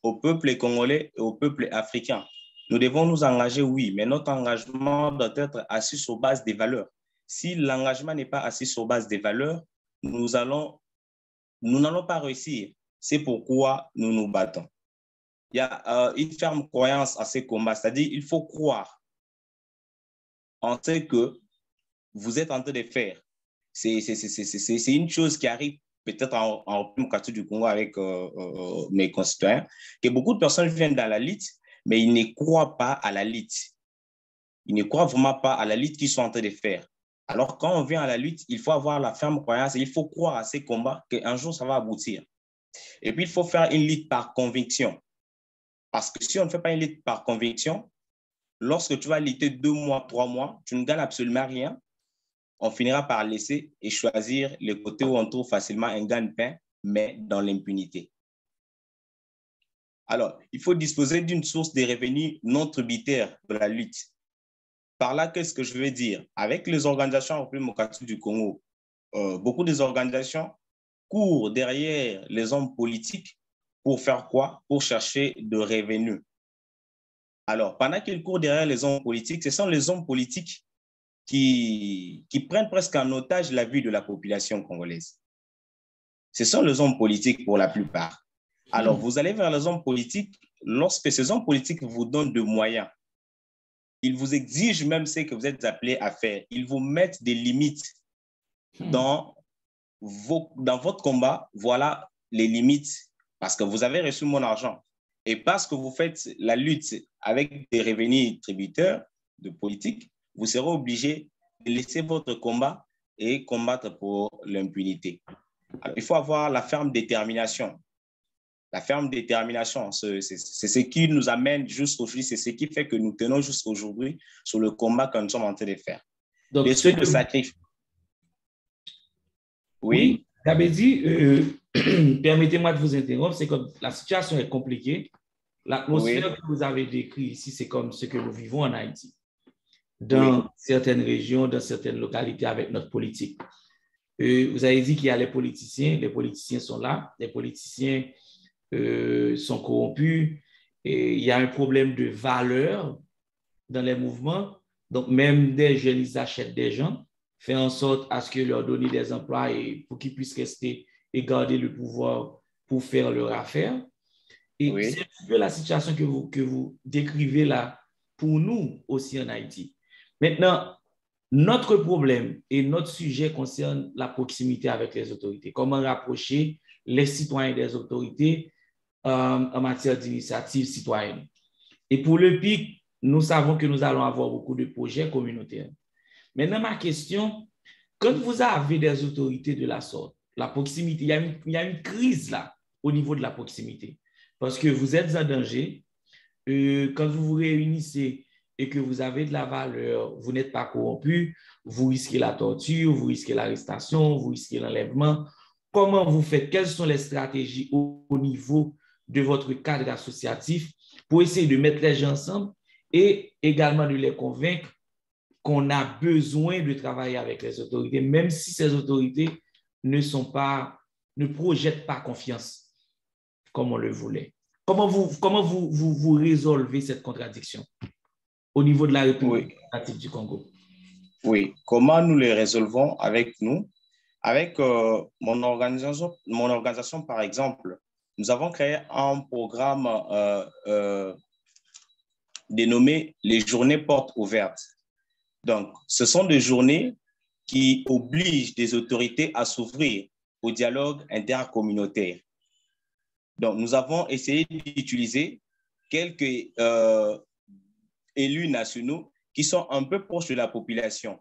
au peuple congolais et au peuple africain. Nous devons nous engager, oui, mais notre engagement doit être assis sur base des valeurs. Si l'engagement n'est pas assis sur base des valeurs, nous n'allons pas réussir. C'est pourquoi nous nous battons. Il y a une ferme croyance à ces combats, c'est-à-dire qu'il faut croire en ce que vous êtes en train de faire. C'est une chose qui arrive peut-être en République démocratique du Congo avec mes concitoyens, que beaucoup de personnes viennent dans la lutte, mais ils ne croient pas à la lutte. Ils ne croient vraiment pas à la lutte qu'ils sont en train de faire. Alors, quand on vient à la lutte, il faut avoir la ferme croyance et il faut croire à ces combats qu'un jour, ça va aboutir. Et puis, il faut faire une lutte par conviction. Parce que si on ne fait pas une lutte par conviction, lorsque tu vas lutter 2 mois, 3 mois, tu ne gagnes absolument rien. On finira par laisser et choisir le côté où on trouve facilement un gagne-pain, mais dans l'impunité. Alors, il faut disposer d'une source de revenus non tributaires de la lutte. Par là, qu'est-ce que je veux dire? Avec les organisations en République démocratique du Congo, beaucoup des organisations courent derrière les hommes politiques pour faire quoi? Pour chercher de revenus. Alors, pendant qu'ils courent derrière les hommes politiques, ce sont les hommes politiques qui prennent presque en otage la vie de la population congolaise. Ce sont les hommes politiques pour la plupart. Alors, vous allez vers les hommes politiques lorsque ces hommes politiques vous donnent des moyens. Ils vous exigent même ce que vous êtes appelés à faire. Ils vous mettent des limites dans votre combat. Voilà les limites parce que vous avez reçu mon argent. Et parce que vous faites la lutte avec des revenus tributaires de politique, vous serez obligé de laisser votre combat et combattre pour l'impunité. Il faut avoir la ferme détermination. La ferme détermination, c'est ce qui nous amène jusqu'aujourd'hui, c'est ce qui fait que nous tenons jusqu'aujourd'hui sur le combat que nous sommes en train de faire. Donc, les trucs de sacrifice. Oui, Gabedi, permettez-moi de vous interrompre, c'est comme la situation est compliquée. L'atmosphère que vous avez décrite ici, c'est comme ce que nous vivons en Haïti, dans certaines régions, dans certaines localités avec notre politique. Vous avez dit qu'il y a les politiciens sont là, les politiciens sont corrompus, et il y a un problème de valeur dans les mouvements, donc même des jeunes, ils achètent des gens, faire en sorte à ce que leur donner des emplois et pour qu'ils puissent rester et garder le pouvoir pour faire leur affaire. Et c'est un peu la situation que vous décrivez là pour nous aussi en Haïti. Maintenant, notre problème et notre sujet concerne la proximité avec les autorités. Comment rapprocher les citoyens des autorités en matière d'initiative citoyenne. Et pour le PIC, nous savons que nous allons avoir beaucoup de projets communautaires. Maintenant, ma question, quand vous avez des autorités de la sorte, la proximité, il y a une crise là au niveau de la proximité. Parce que vous êtes en danger. Quand vous vous réunissez et que vous avez de la valeur, vous n'êtes pas corrompu, vous risquez la torture, vous risquez l'arrestation, vous risquez l'enlèvement. Comment vous faites? Quelles sont les stratégies au niveau de votre cadre associatif pour essayer de mettre les gens ensemble et également de les convaincre qu'on a besoin de travailler avec les autorités, même si ces autorités ne projettent pas confiance comme on le voulait. Comment vous résolvez cette contradiction au niveau de la République démocratique du Congo? Oui, comment nous les résolvons avec nous? Avec mon organisation, par exemple, nous avons créé un programme dénommé les Journées Portes Ouvertes. Donc, ce sont des journées qui obligent des autorités à s'ouvrir au dialogue intercommunautaire. Donc, nous avons essayé d'utiliser quelques élus nationaux qui sont un peu proches de la population.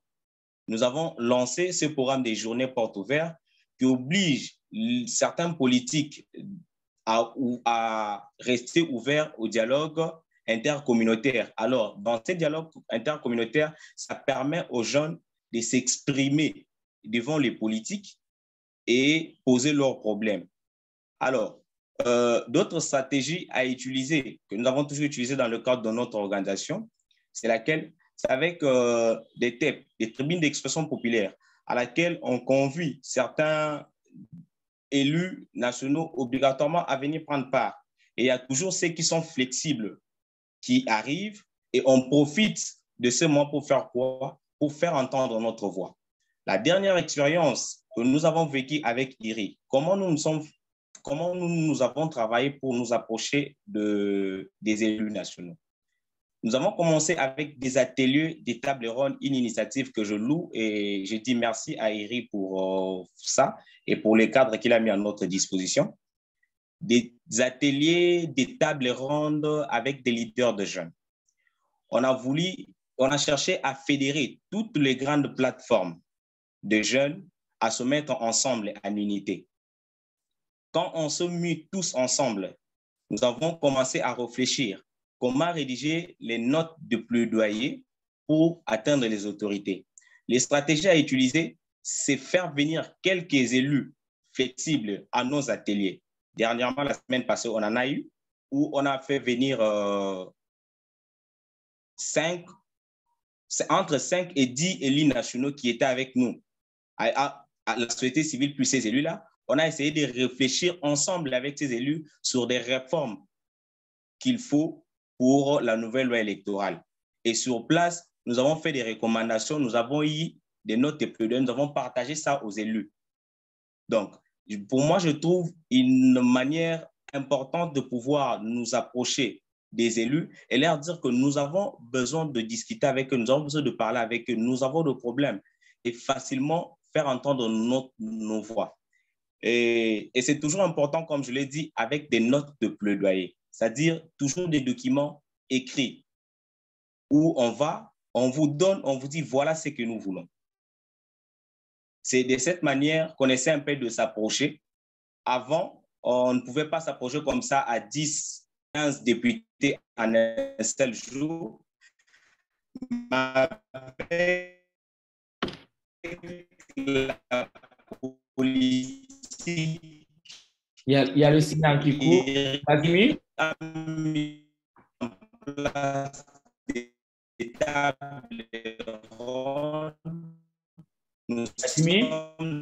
Nous avons lancé ce programme des journées portes ouvertes qui oblige certains politiques à rester ouverts au dialogue intercommunautaire. Alors, dans ces dialogues intercommunautaires, ça permet aux jeunes de s'exprimer devant les politiques et poser leurs problèmes. Alors, d'autres stratégies à utiliser, que nous avons toujours utilisées dans le cadre de notre organisation, c'est avec des TEP, des tribunes d'expression populaire, à laquelle on convie certains élus nationaux obligatoirement à venir prendre part. Et il y a toujours ceux qui sont flexibles qui arrivent et on profite de ce moment pour faire quoi? Pour faire entendre notre voix. La dernière expérience que nous avons vécue avec IRI, comment nous avons travaillé pour nous approcher des élus nationaux. Nous avons commencé avec des ateliers des tables rondes, une initiative que je loue et je dis merci à IRI pour ça et pour les cadres qu'il a mis à notre disposition. Des ateliers, des tables rondes avec des leaders de jeunes. On a cherché à fédérer toutes les grandes plateformes de jeunes à se mettre ensemble en unité. Quand on se mit tous ensemble, nous avons commencé à réfléchir comment rédiger les notes de plaidoyer pour atteindre les autorités. Les stratégies à utiliser, c'est faire venir quelques élus flexibles à nos ateliers. Dernièrement, la semaine passée, on en a eu, où on a fait venir entre 5 et 10 élus nationaux qui étaient avec nous, à la société civile plus ces élus-là. On a essayé de réfléchir ensemble avec ces élus sur des réformes qu'il faut pour la nouvelle loi électorale. Et sur place, nous avons fait des recommandations, nous avons eu des notes de plaidoyer, nous avons partagé ça aux élus. Donc, pour moi, je trouve une manière importante de pouvoir nous approcher des élus et leur dire que nous avons besoin de discuter avec eux, nous avons besoin de parler avec eux, nous avons des problèmes et facilement faire entendre nos voix. Et c'est toujours important, comme je l'ai dit, avec des notes de plaidoyer, c'est-à-dire toujours des documents écrits où on vous dit voilà ce que nous voulons. C'est de cette manière qu'on essaie un peu de s'approcher. Avant, on ne pouvait pas s'approcher comme ça à 10, 15 députés en un seul jour. Avec la politique, il y a le signal qui court. Vladimir? A mis en place des tables rondes. Nous sommes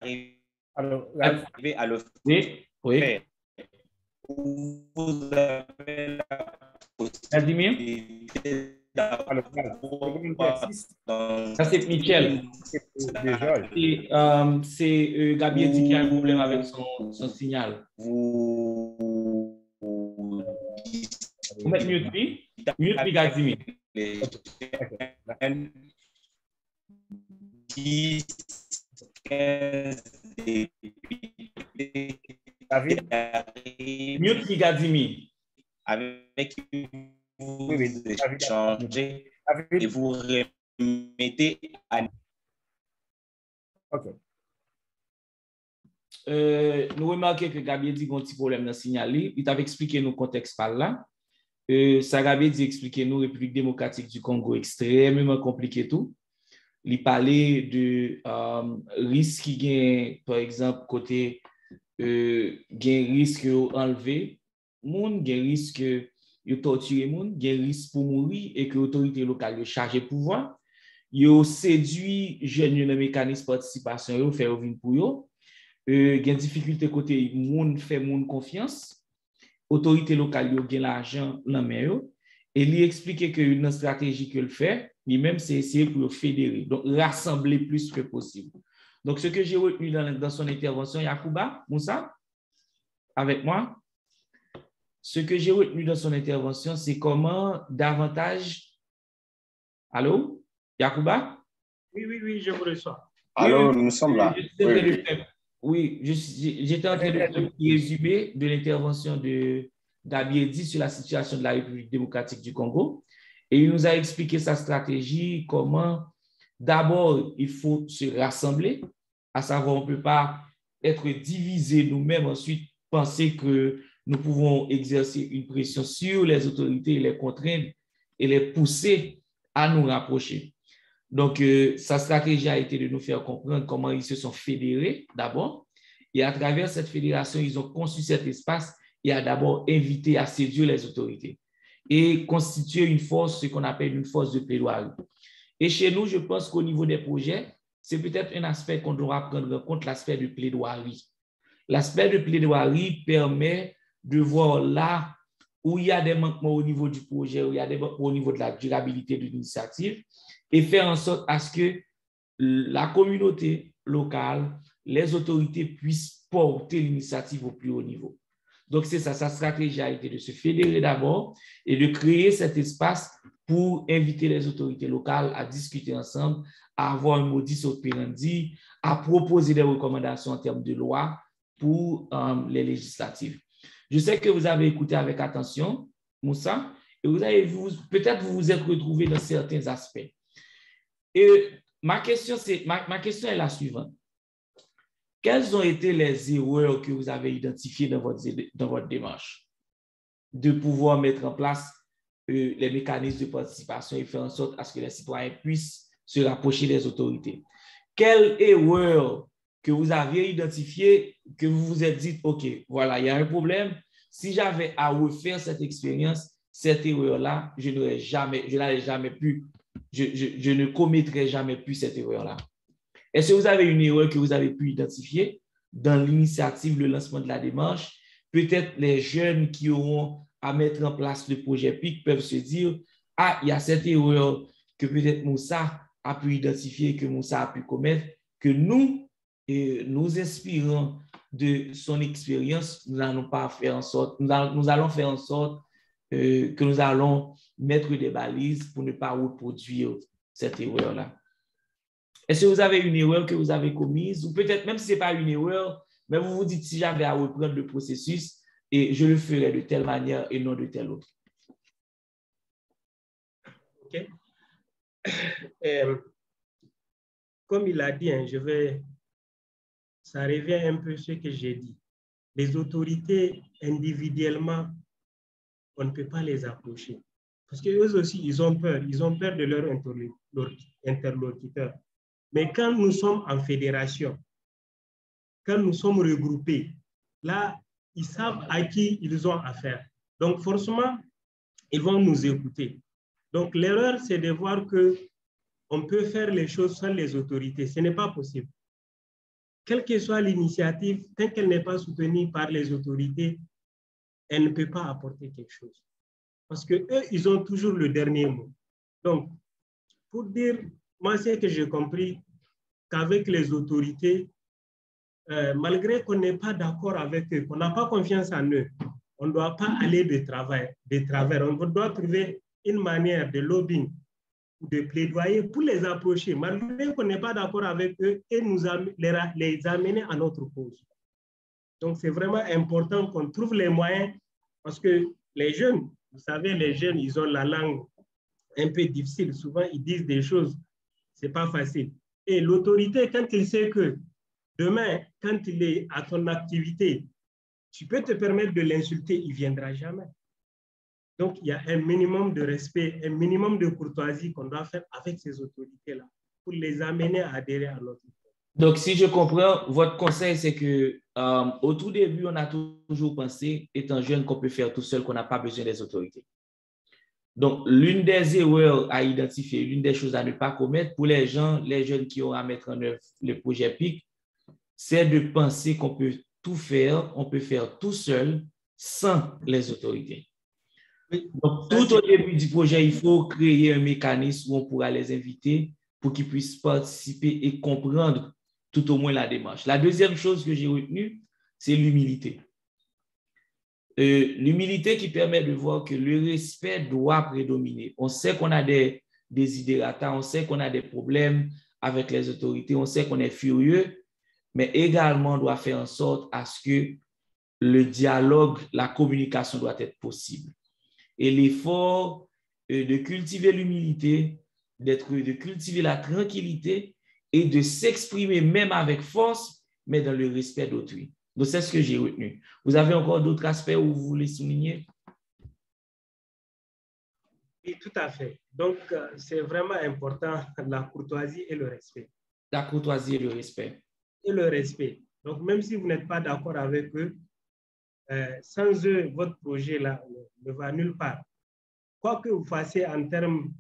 arrivés à le faire. Oui. Vous avez la Vladimir? Ça, c'est Michel. C'est Gabi dit qu'il y a un problème avec son signal. Vous mettez mute, Vladimir. 10, 15 députés mute, Vladimir. avec une vous échangez et vous remettez à... OK. Nous remarquons que Gabriel dit qu'il y a un petit problème dans le signal. Il t'avait expliqué le contexte par là. Ça Gabriel dit expliquer nous République démocratique du Congo extrêmement compliqué tout. Il parlait de risque qui gagne, par exemple, côté gain risque enlever moun, gain risque de torturer moun, gain risque pour mourir et que l'autorité locale chargée pouvoir. Yo séduit jeunes dans mécanisme participation yo faire vinn pour yo. Gain difficulté côté moun fait moun confiance. Autorité locale yo gain l'argent dans main yo et lui expliquer que une stratégie que le fait, lui-même c'est essayer pour fédérer, donc rassembler plus que possible. Donc ce que j'ai retenu dans son intervention, Yacouba, Moussa, avec moi, ce que j'ai retenu dans son intervention, c'est comment davantage. Allô? Yacouba? Oui, je vous reçois. Allô, nous sommes là. Oui, j'étais en train de faire un résumé de l'intervention de Gabiedi sur la situation de la République démocratique du Congo. Et il nous a expliqué sa stratégie, comment d'abord il faut se rassembler, à savoir on ne peut pas être divisé nous-mêmes, ensuite penser que nous pouvons exercer une pression sur les autorités, les contraindre et les pousser à nous rapprocher. Donc, sa stratégie a été de nous faire comprendre comment ils se sont fédérés d'abord. Et à travers cette fédération, ils ont conçu cet espace et a d'abord invité à séduire les autorités et constituer une force, ce qu'on appelle une force de plaidoirie. Et chez nous, je pense qu'au niveau des projets, c'est peut-être un aspect qu'on doit prendre en compte, l'aspect de plaidoirie. L'aspect de plaidoirie permet de voir là où il y a des manquements au niveau du projet, où il y a des manquements au niveau de la durabilité de l'initiative, et faire en sorte à ce que la communauté locale, les autorités puissent porter l'initiative au plus haut niveau. Donc, c'est ça, sa stratégie a été de se fédérer d'abord et de créer cet espace pour inviter les autorités locales à discuter ensemble, à avoir un modus operandi, à proposer des recommandations en termes de loi pour les législatives. Je sais que vous avez écouté avec attention, Moussa, et peut-être vous vous êtes retrouvé dans certains aspects. Et ma question est la suivante. Quelles ont été les erreurs que vous avez identifiées dans votre démarche de pouvoir mettre en place les mécanismes de participation et faire en sorte à ce que les citoyens puissent se rapprocher des autorités? Quelle erreur que vous aviez identifiée, que vous vous êtes dit, OK, voilà, il y a un problème. Si j'avais à refaire cette expérience, cette erreur-là, je ne commettrais jamais plus cette erreur-là. Est-ce que vous avez une erreur que vous avez pu identifier dans l'initiative, le lancement de la démarche? Peut-être les jeunes qui auront à mettre en place le projet PIC peuvent se dire, ah, il y a cette erreur que peut-être Moussa a pu identifier, que Moussa a pu commettre, que nous inspirons de son expérience, nous allons faire en sorte que nous allons mettre des balises pour ne pas reproduire cette erreur-là. Est-ce que vous avez une erreur que vous avez commise, ou peut-être même si ce n'est pas une erreur, mais vous vous dites si j'avais à reprendre le processus et je le ferais de telle manière et non de telle autre? OK. Comme il a dit, ça revient un peu à ce que j'ai dit. Les autorités, individuellement, on ne peut pas les approcher. Parce qu'eux aussi, ils ont peur de leurs interlocuteurs. Mais quand nous sommes en fédération, quand nous sommes regroupés, là, ils savent à qui ils ont affaire. Donc, forcément, ils vont nous écouter. Donc, l'erreur, c'est de voir qu'on peut faire les choses sans les autorités. Ce n'est pas possible. Quelle que soit l'initiative, tant qu'elle n'est pas soutenue par les autorités, elle ne peut pas apporter quelque chose. Parce qu'eux, ils ont toujours le dernier mot. Donc, pour dire, moi, c'est que j'ai compris qu'avec les autorités, malgré qu'on n'est pas d'accord avec eux, qu'on n'a pas confiance en eux, on ne doit pas aller de travers. On doit trouver une manière de lobbying ou de plaidoyer pour les approcher, malgré qu'on n'est pas d'accord avec eux, et les amener à notre cause. Donc, c'est vraiment important qu'on trouve les moyens, parce que les jeunes, Vous savez, les jeunes, ils ont la langue un peu difficile. Souvent, ils disent des choses, ce n'est pas facile. Et l'autorité, quand il sait que demain, quand il est à ton activité, tu peux te permettre de l'insulter, il ne viendra jamais. Donc, il y a un minimum de respect, un minimum de courtoisie qu'on doit faire avec ces autorités-là pour les amener à adhérer à notre. Donc, si je comprends, votre conseil, c'est que au tout début, on a toujours pensé, étant jeune, qu'on peut faire tout seul, qu'on n'a pas besoin des autorités. Donc, l'une des erreurs à identifier, l'une des choses à ne pas commettre pour les gens, les jeunes qui ont à mettre en œuvre le projet PIC, c'est de penser qu'on peut tout faire, on peut faire tout seul sans les autorités. Donc, tout au début du projet, il faut créer un mécanisme où on pourra les inviter pour qu'ils puissent participer et comprendre tout au moins la démarche. La deuxième chose que j'ai retenue, c'est l'humilité. L'humilité qui permet de voir que le respect doit prédominer. On sait qu'on a des desiderata, on sait qu'on a des problèmes avec les autorités, on sait qu'on est furieux, mais également on doit faire en sorte à ce que le dialogue, la communication doit être possible. Et l'effort de cultiver l'humilité, de cultiver la tranquillité et de s'exprimer même avec force, mais dans le respect d'autrui. Donc, c'est ce que j'ai retenu. Vous avez encore d'autres aspects où vous voulez souligner? Oui, tout à fait. Donc, c'est vraiment important, la courtoisie et le respect. La courtoisie et le respect. Et le respect. Donc, même si vous n'êtes pas d'accord avec eux, sans eux, votre projet là ne va nulle part. Quoi que vous fassiez en termes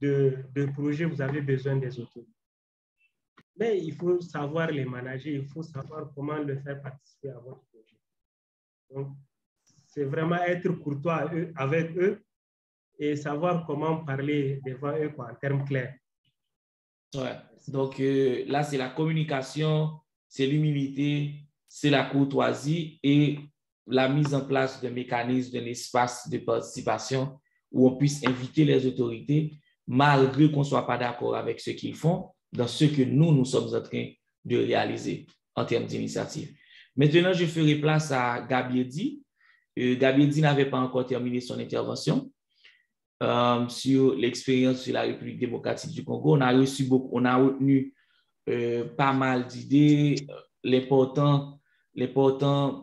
de projet, vous avez besoin des autorités. Mais il faut savoir les manager, il faut savoir comment le faire participer à votre projet. Donc, c'est vraiment être courtois avec eux et savoir comment parler devant eux en termes clairs. Ouais. Donc, là, c'est la communication, c'est l'humilité, c'est la courtoisie et la mise en place d'un mécanisme, d'un espace de participation où on puisse inviter les autorités, malgré qu'on ne soit pas d'accord avec ce qu'ils font, dans ce que nous sommes en train de réaliser en termes d'initiative. Maintenant, je ferai place à Gabiedi. Gabiedi n'avait pas encore terminé son intervention sur l'expérience sur la République démocratique du Congo. On a retenu pas mal d'idées. L'important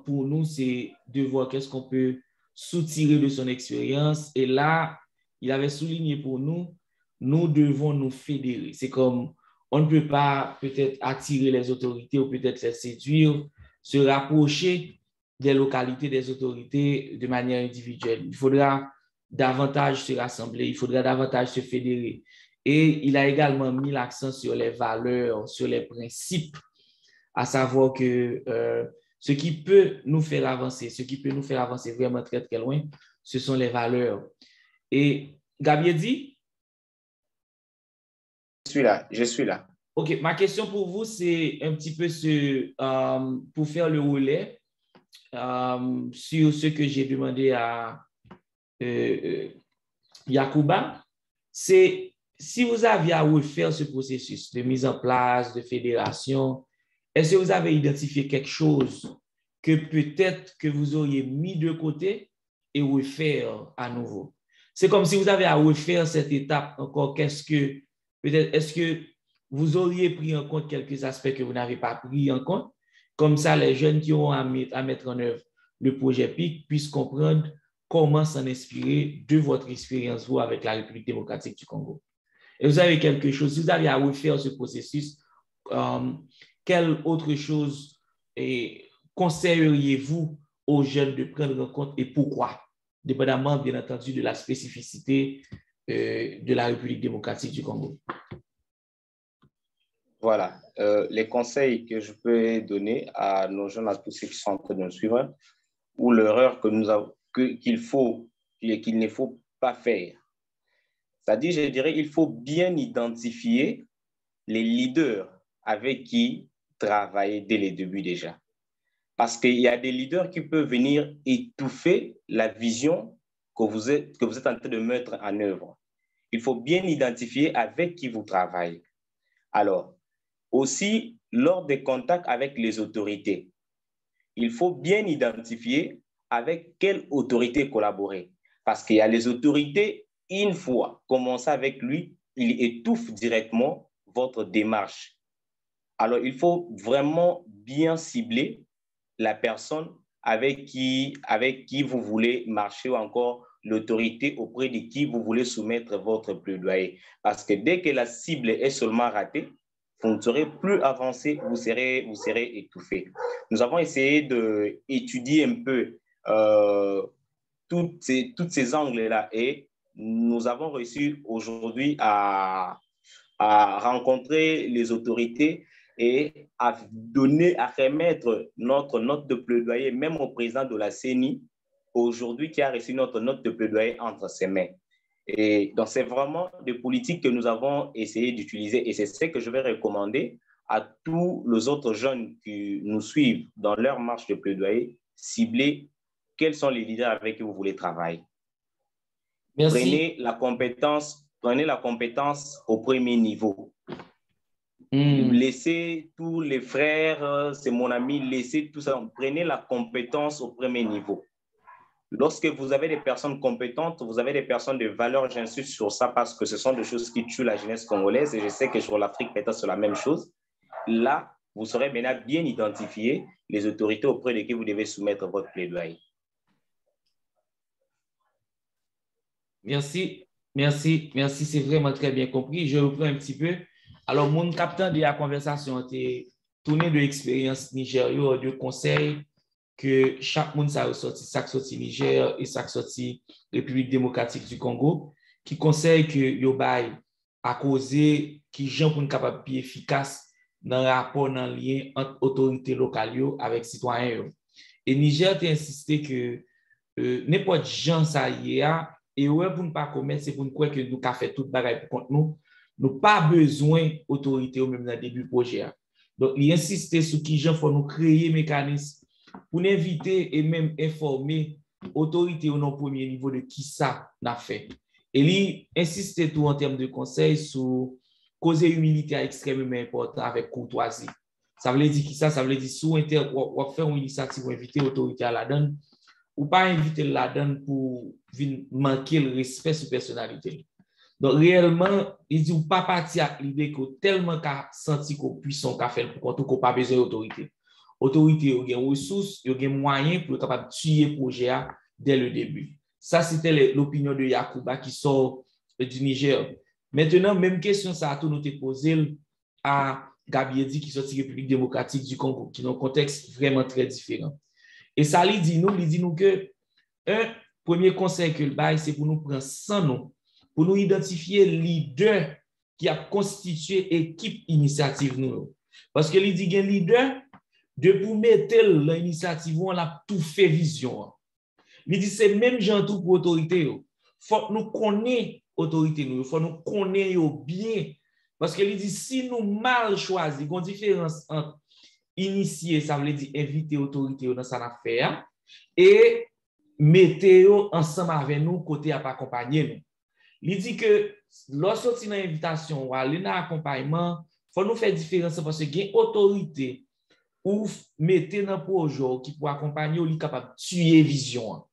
pour nous, c'est de voir qu'est-ce qu'on peut soutirer de son expérience. Et là, il avait souligné pour nous, nous devons nous fédérer. C'est comme, on ne peut pas peut-être attirer les autorités ou peut-être les séduire, se rapprocher des localités des autorités de manière individuelle. Il faudra davantage se rassembler, il faudra davantage se fédérer. Et il a également mis l'accent sur les valeurs, sur les principes, à savoir que ce qui peut nous faire avancer, vraiment très, très loin, ce sont les valeurs. Et Gabiedi? Je suis là. OK, ma question pour vous, c'est un petit peu pour faire le relais sur ce que j'ai demandé à Yacouba. C'est si vous aviez à refaire ce processus de mise en place, de fédération, est-ce que vous avez identifié quelque chose que peut-être que vous auriez mis de côté et refaire à nouveau? C'est comme si vous avez à refaire cette étape encore. Est-ce que vous auriez pris en compte quelques aspects que vous n'avez pas pris en compte? Comme ça, les jeunes qui auront à mettre en œuvre le projet PIC puissent comprendre comment s'en inspirer de votre expérience, vous, avec la République démocratique du Congo. Et vous avez quelque chose, si vous avez à refaire ce processus, quelle autre chose conseilleriez-vous aux jeunes de prendre en compte et pourquoi? Dépendamment, bien entendu, de la spécificité de la République démocratique du Congo. Voilà, les conseils que je peux donner à nos jeunes, à tous ceux qui sont en train de nous suivre, ou l'erreur qu'il ne faut pas faire. C'est-à-dire, je dirais, il faut bien identifier les leaders avec qui travailler dès les débuts déjà. Parce qu'il y a des leaders qui peuvent venir étouffer la vision que vous êtes en train de mettre en œuvre. Il faut bien identifier avec qui vous travaillez. Alors, aussi, lors des contacts avec les autorités, il faut bien identifier avec quelle autorité collaborer. Parce qu'il y a les autorités, une fois commencé avec lui, il étouffe directement votre démarche. Alors, il faut vraiment bien cibler la personne avec qui vous voulez marcher ou encore l'autorité auprès de qui vous voulez soumettre votre plaidoyer. Parce que dès que la cible est seulement ratée, vous ne serez plus avancé, vous serez étouffé. Nous avons essayé d'étudier un peu toutes ces angles-là et nous avons réussi aujourd'hui à rencontrer les autorités et à remettre notre note de plaidoyer, même au président de la CENI, aujourd'hui, qui a reçu notre note de plaidoyer entre ses mains. Et donc, c'est vraiment des politiques que nous avons essayé d'utiliser et c'est ce que je vais recommander à tous les autres jeunes qui nous suivent dans leur marche de plaidoyer, cibler quels sont les leaders avec qui vous voulez travailler. Merci. Prenez la compétence au premier niveau. Laissez tous les frères, c'est mon ami, laissez tout ça. Prenez la compétence au premier niveau. Lorsque vous avez des personnes compétentes, vous avez des personnes de valeur, j'insiste sur ça parce que ce sont des choses qui tuent la jeunesse congolaise et je sais que sur l'Afrique, peut-être c'est la même chose. Là, vous saurez maintenant bien identifier les autorités auprès de qui vous devez soumettre votre plaidoyer. Merci, c'est vraiment très bien compris. Je reprends un petit peu. Alors, mon capitaine de la conversation était tourné de l'expérience nigérien, de conseils que chaque monde a ressorti, ça sorti Niger et ça sorti République démocratique du Congo, qui conseille que yo bay à causer qui gens pour capable plus efficace dans le rapport dans le lien entre autorités locales avec citoyens. Et Niger a insisté que n'importe gens ça y a et ouais pour ne pas commettre c'est pour nous croire que nous avons fait tout bagaille pour contre nous nous pas besoin autorité ou même dans début projet. Donc il insistait sur qui gens faut nous créer mécanisme pour inviter et même informer autorité au premier niveau de qui ça n'a fait. Et il insistait tout en termes de conseils sur causer humilité extrêmement important avec courtoisie. Ça veut dire qui ça veut dire sous ou faire une initiative ou inviter l'autorité à la donne ou pas inviter la donne pour manquer le respect sur personnalité. Donc réellement, il dit ou pas partir à l'idée que tellement qu'a senti qu'on puissant qu'a fait pour qu'on pas besoin d'autorité. Autorité, il y a des ressources, il y a des moyens pour être capable de tuer le projet dès le début. Ça, c'était l'opinion de Yacouba qui sort du Niger. Maintenant, même question, ça a tout nous posé à Gabiedi qui sort de la République démocratique du Congo, qui est dans un contexte vraiment très différent. Et ça, il dit nous que un premier conseil que le bail, c'est pour nous prendre sans nous, pour nous identifier leader qui a constitué équipe initiative nous. Parce que il dit qu'il y a leader, de pour mettre l'initiative, on a tout fait vision. Il dit c'est même gens tout pour autorité. Il faut nous connaître autorité, il faut nous connaître bien. Parce que il dit si nous mal choisi, il y a une différence entre initier, ça veut dire inviter l'autorité dans son affaire, et mettre ensemble avec nous, côté à accompagner nous. Il dit que lorsqu'on a une invitation ou aller dans l'accompagnement, il faut nous faire différence parce qu'il y a une autorité ou mettre dans le projet qui peut accompagner ou qui est capable de tuer vision.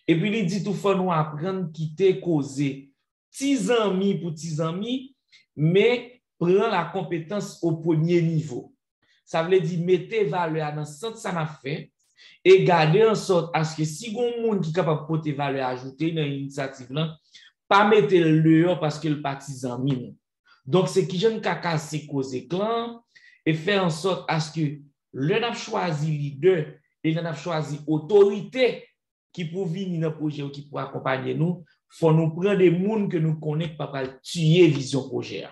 Et puis il dit tout faut nous apprendre quitter causer petits amis pour petits amis, mais prendre la compétence au premier niveau. Ça veut dire mettre valeur dans ce que ça m'a fait et garder en sorte à ce que si un monde qui est capable de porter valeur ajoutée dans l'initiative là, pas mettre le dehors parce que le partisan mine. Donc c'est qui jeune caca c'est causer clan et faire en sorte à ce que le n'a choisi leader et le n'a choisi autorité qui pour venir dans le projet ou qui pour accompagner nous, faut nous prendre des monde que nous connaissons pas tuer vision projet.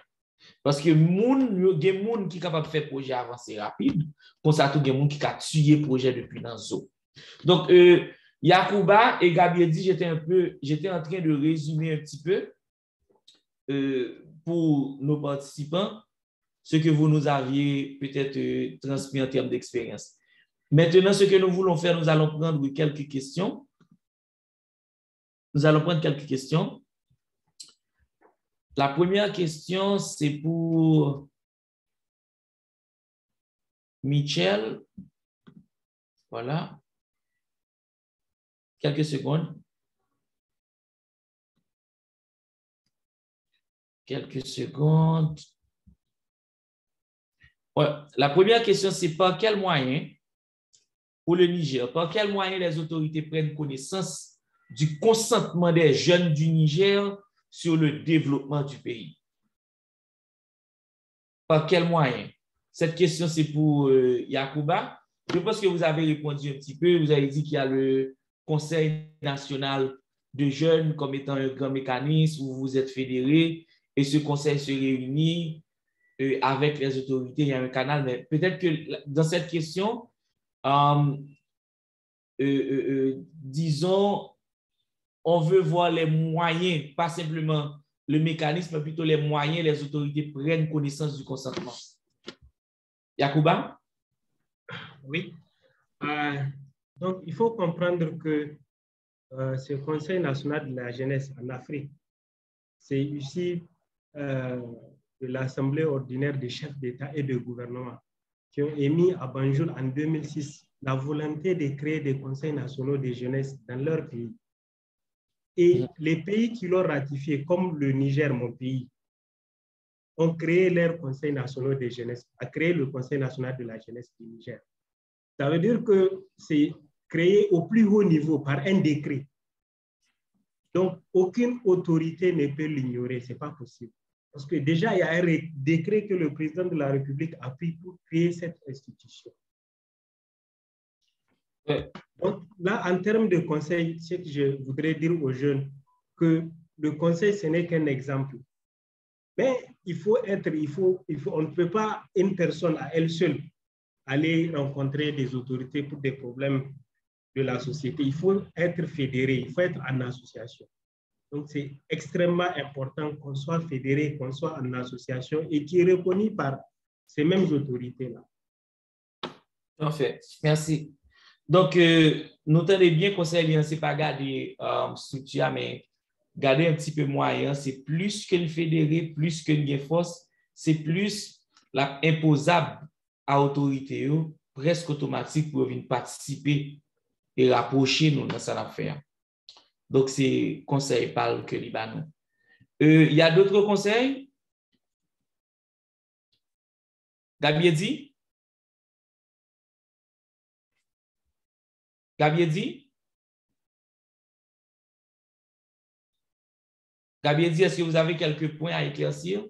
Parce que il y a des gens qui sont capables de faire projet avancer rapide, pour ça, il y a des gens qui ont tué le projet depuis dans le zoo. Donc, Yacouba et Gabiedi, j'étais en train de résumer un petit peu pour nos participants ce que vous nous aviez peut-être transmis en termes d'expérience. Maintenant, ce que nous voulons faire, nous allons prendre quelques questions. La première question, c'est pour Michel. Voilà. Quelques secondes. Quelques secondes. Ouais. La première question, c'est par quel moyen, pour le Niger, par quel moyen les autorités prennent connaissance du consentement des jeunes du Niger sur le développement du pays? Par quel moyen? Cette question, c'est pour Yacouba. Je pense que vous avez répondu un petit peu. Vous avez dit qu'il y a le Conseil national de jeunes comme étant un grand mécanisme où vous êtes fédérés et ce conseil se réunit avec les autorités. Il y a un canal, mais peut-être que dans cette question, disons, on veut voir les moyens, pas simplement le mécanisme, mais plutôt les moyens, les autorités prennent connaissance du consentement. Yacouba? Oui. Donc, il faut comprendre que ce Conseil national de la jeunesse en Afrique, c'est ici de l'Assemblée ordinaire des chefs d'État et de gouvernement qui ont émis à Banjul en 2006 la volonté de créer des conseils nationaux de jeunesse dans leur pays. Et les pays qui l'ont ratifié, comme le Niger, mon pays, ont créé leur conseil national de jeunesse, a créé le Conseil national de la jeunesse du Niger. Ça veut dire que c'est créé au plus haut niveau par un décret. Donc, aucune autorité ne peut l'ignorer, ce n'est pas possible. Parce que déjà, il y a un décret que le président de la République a pris pour créer cette institution. Donc, là, en termes de conseil, ce que je voudrais dire aux jeunes, que le conseil, ce n'est qu'un exemple. Mais on ne peut pas, une personne à elle seule, aller rencontrer des autorités pour des problèmes de la société. Il faut être fédéré, il faut être en association. Donc, c'est extrêmement important qu'on soit fédéré, qu'on soit en association et qui est reconnu par ces mêmes autorités-là. Parfait. Merci. Donc, nous tenons bien conseil, c'est pas garder structure, mais garder un petit peu moyen. C'est plus que le fédéré, plus que le force, c'est plus imposable à l'autorité, presque automatique pour venir participer et rapprocher nous dans cette affaire. Donc, c'est conseil par que Libanon. Il y a d'autres conseils? Gabiedi? Gabiedi? Gabiedi, est-ce que vous avez quelques points à éclaircir?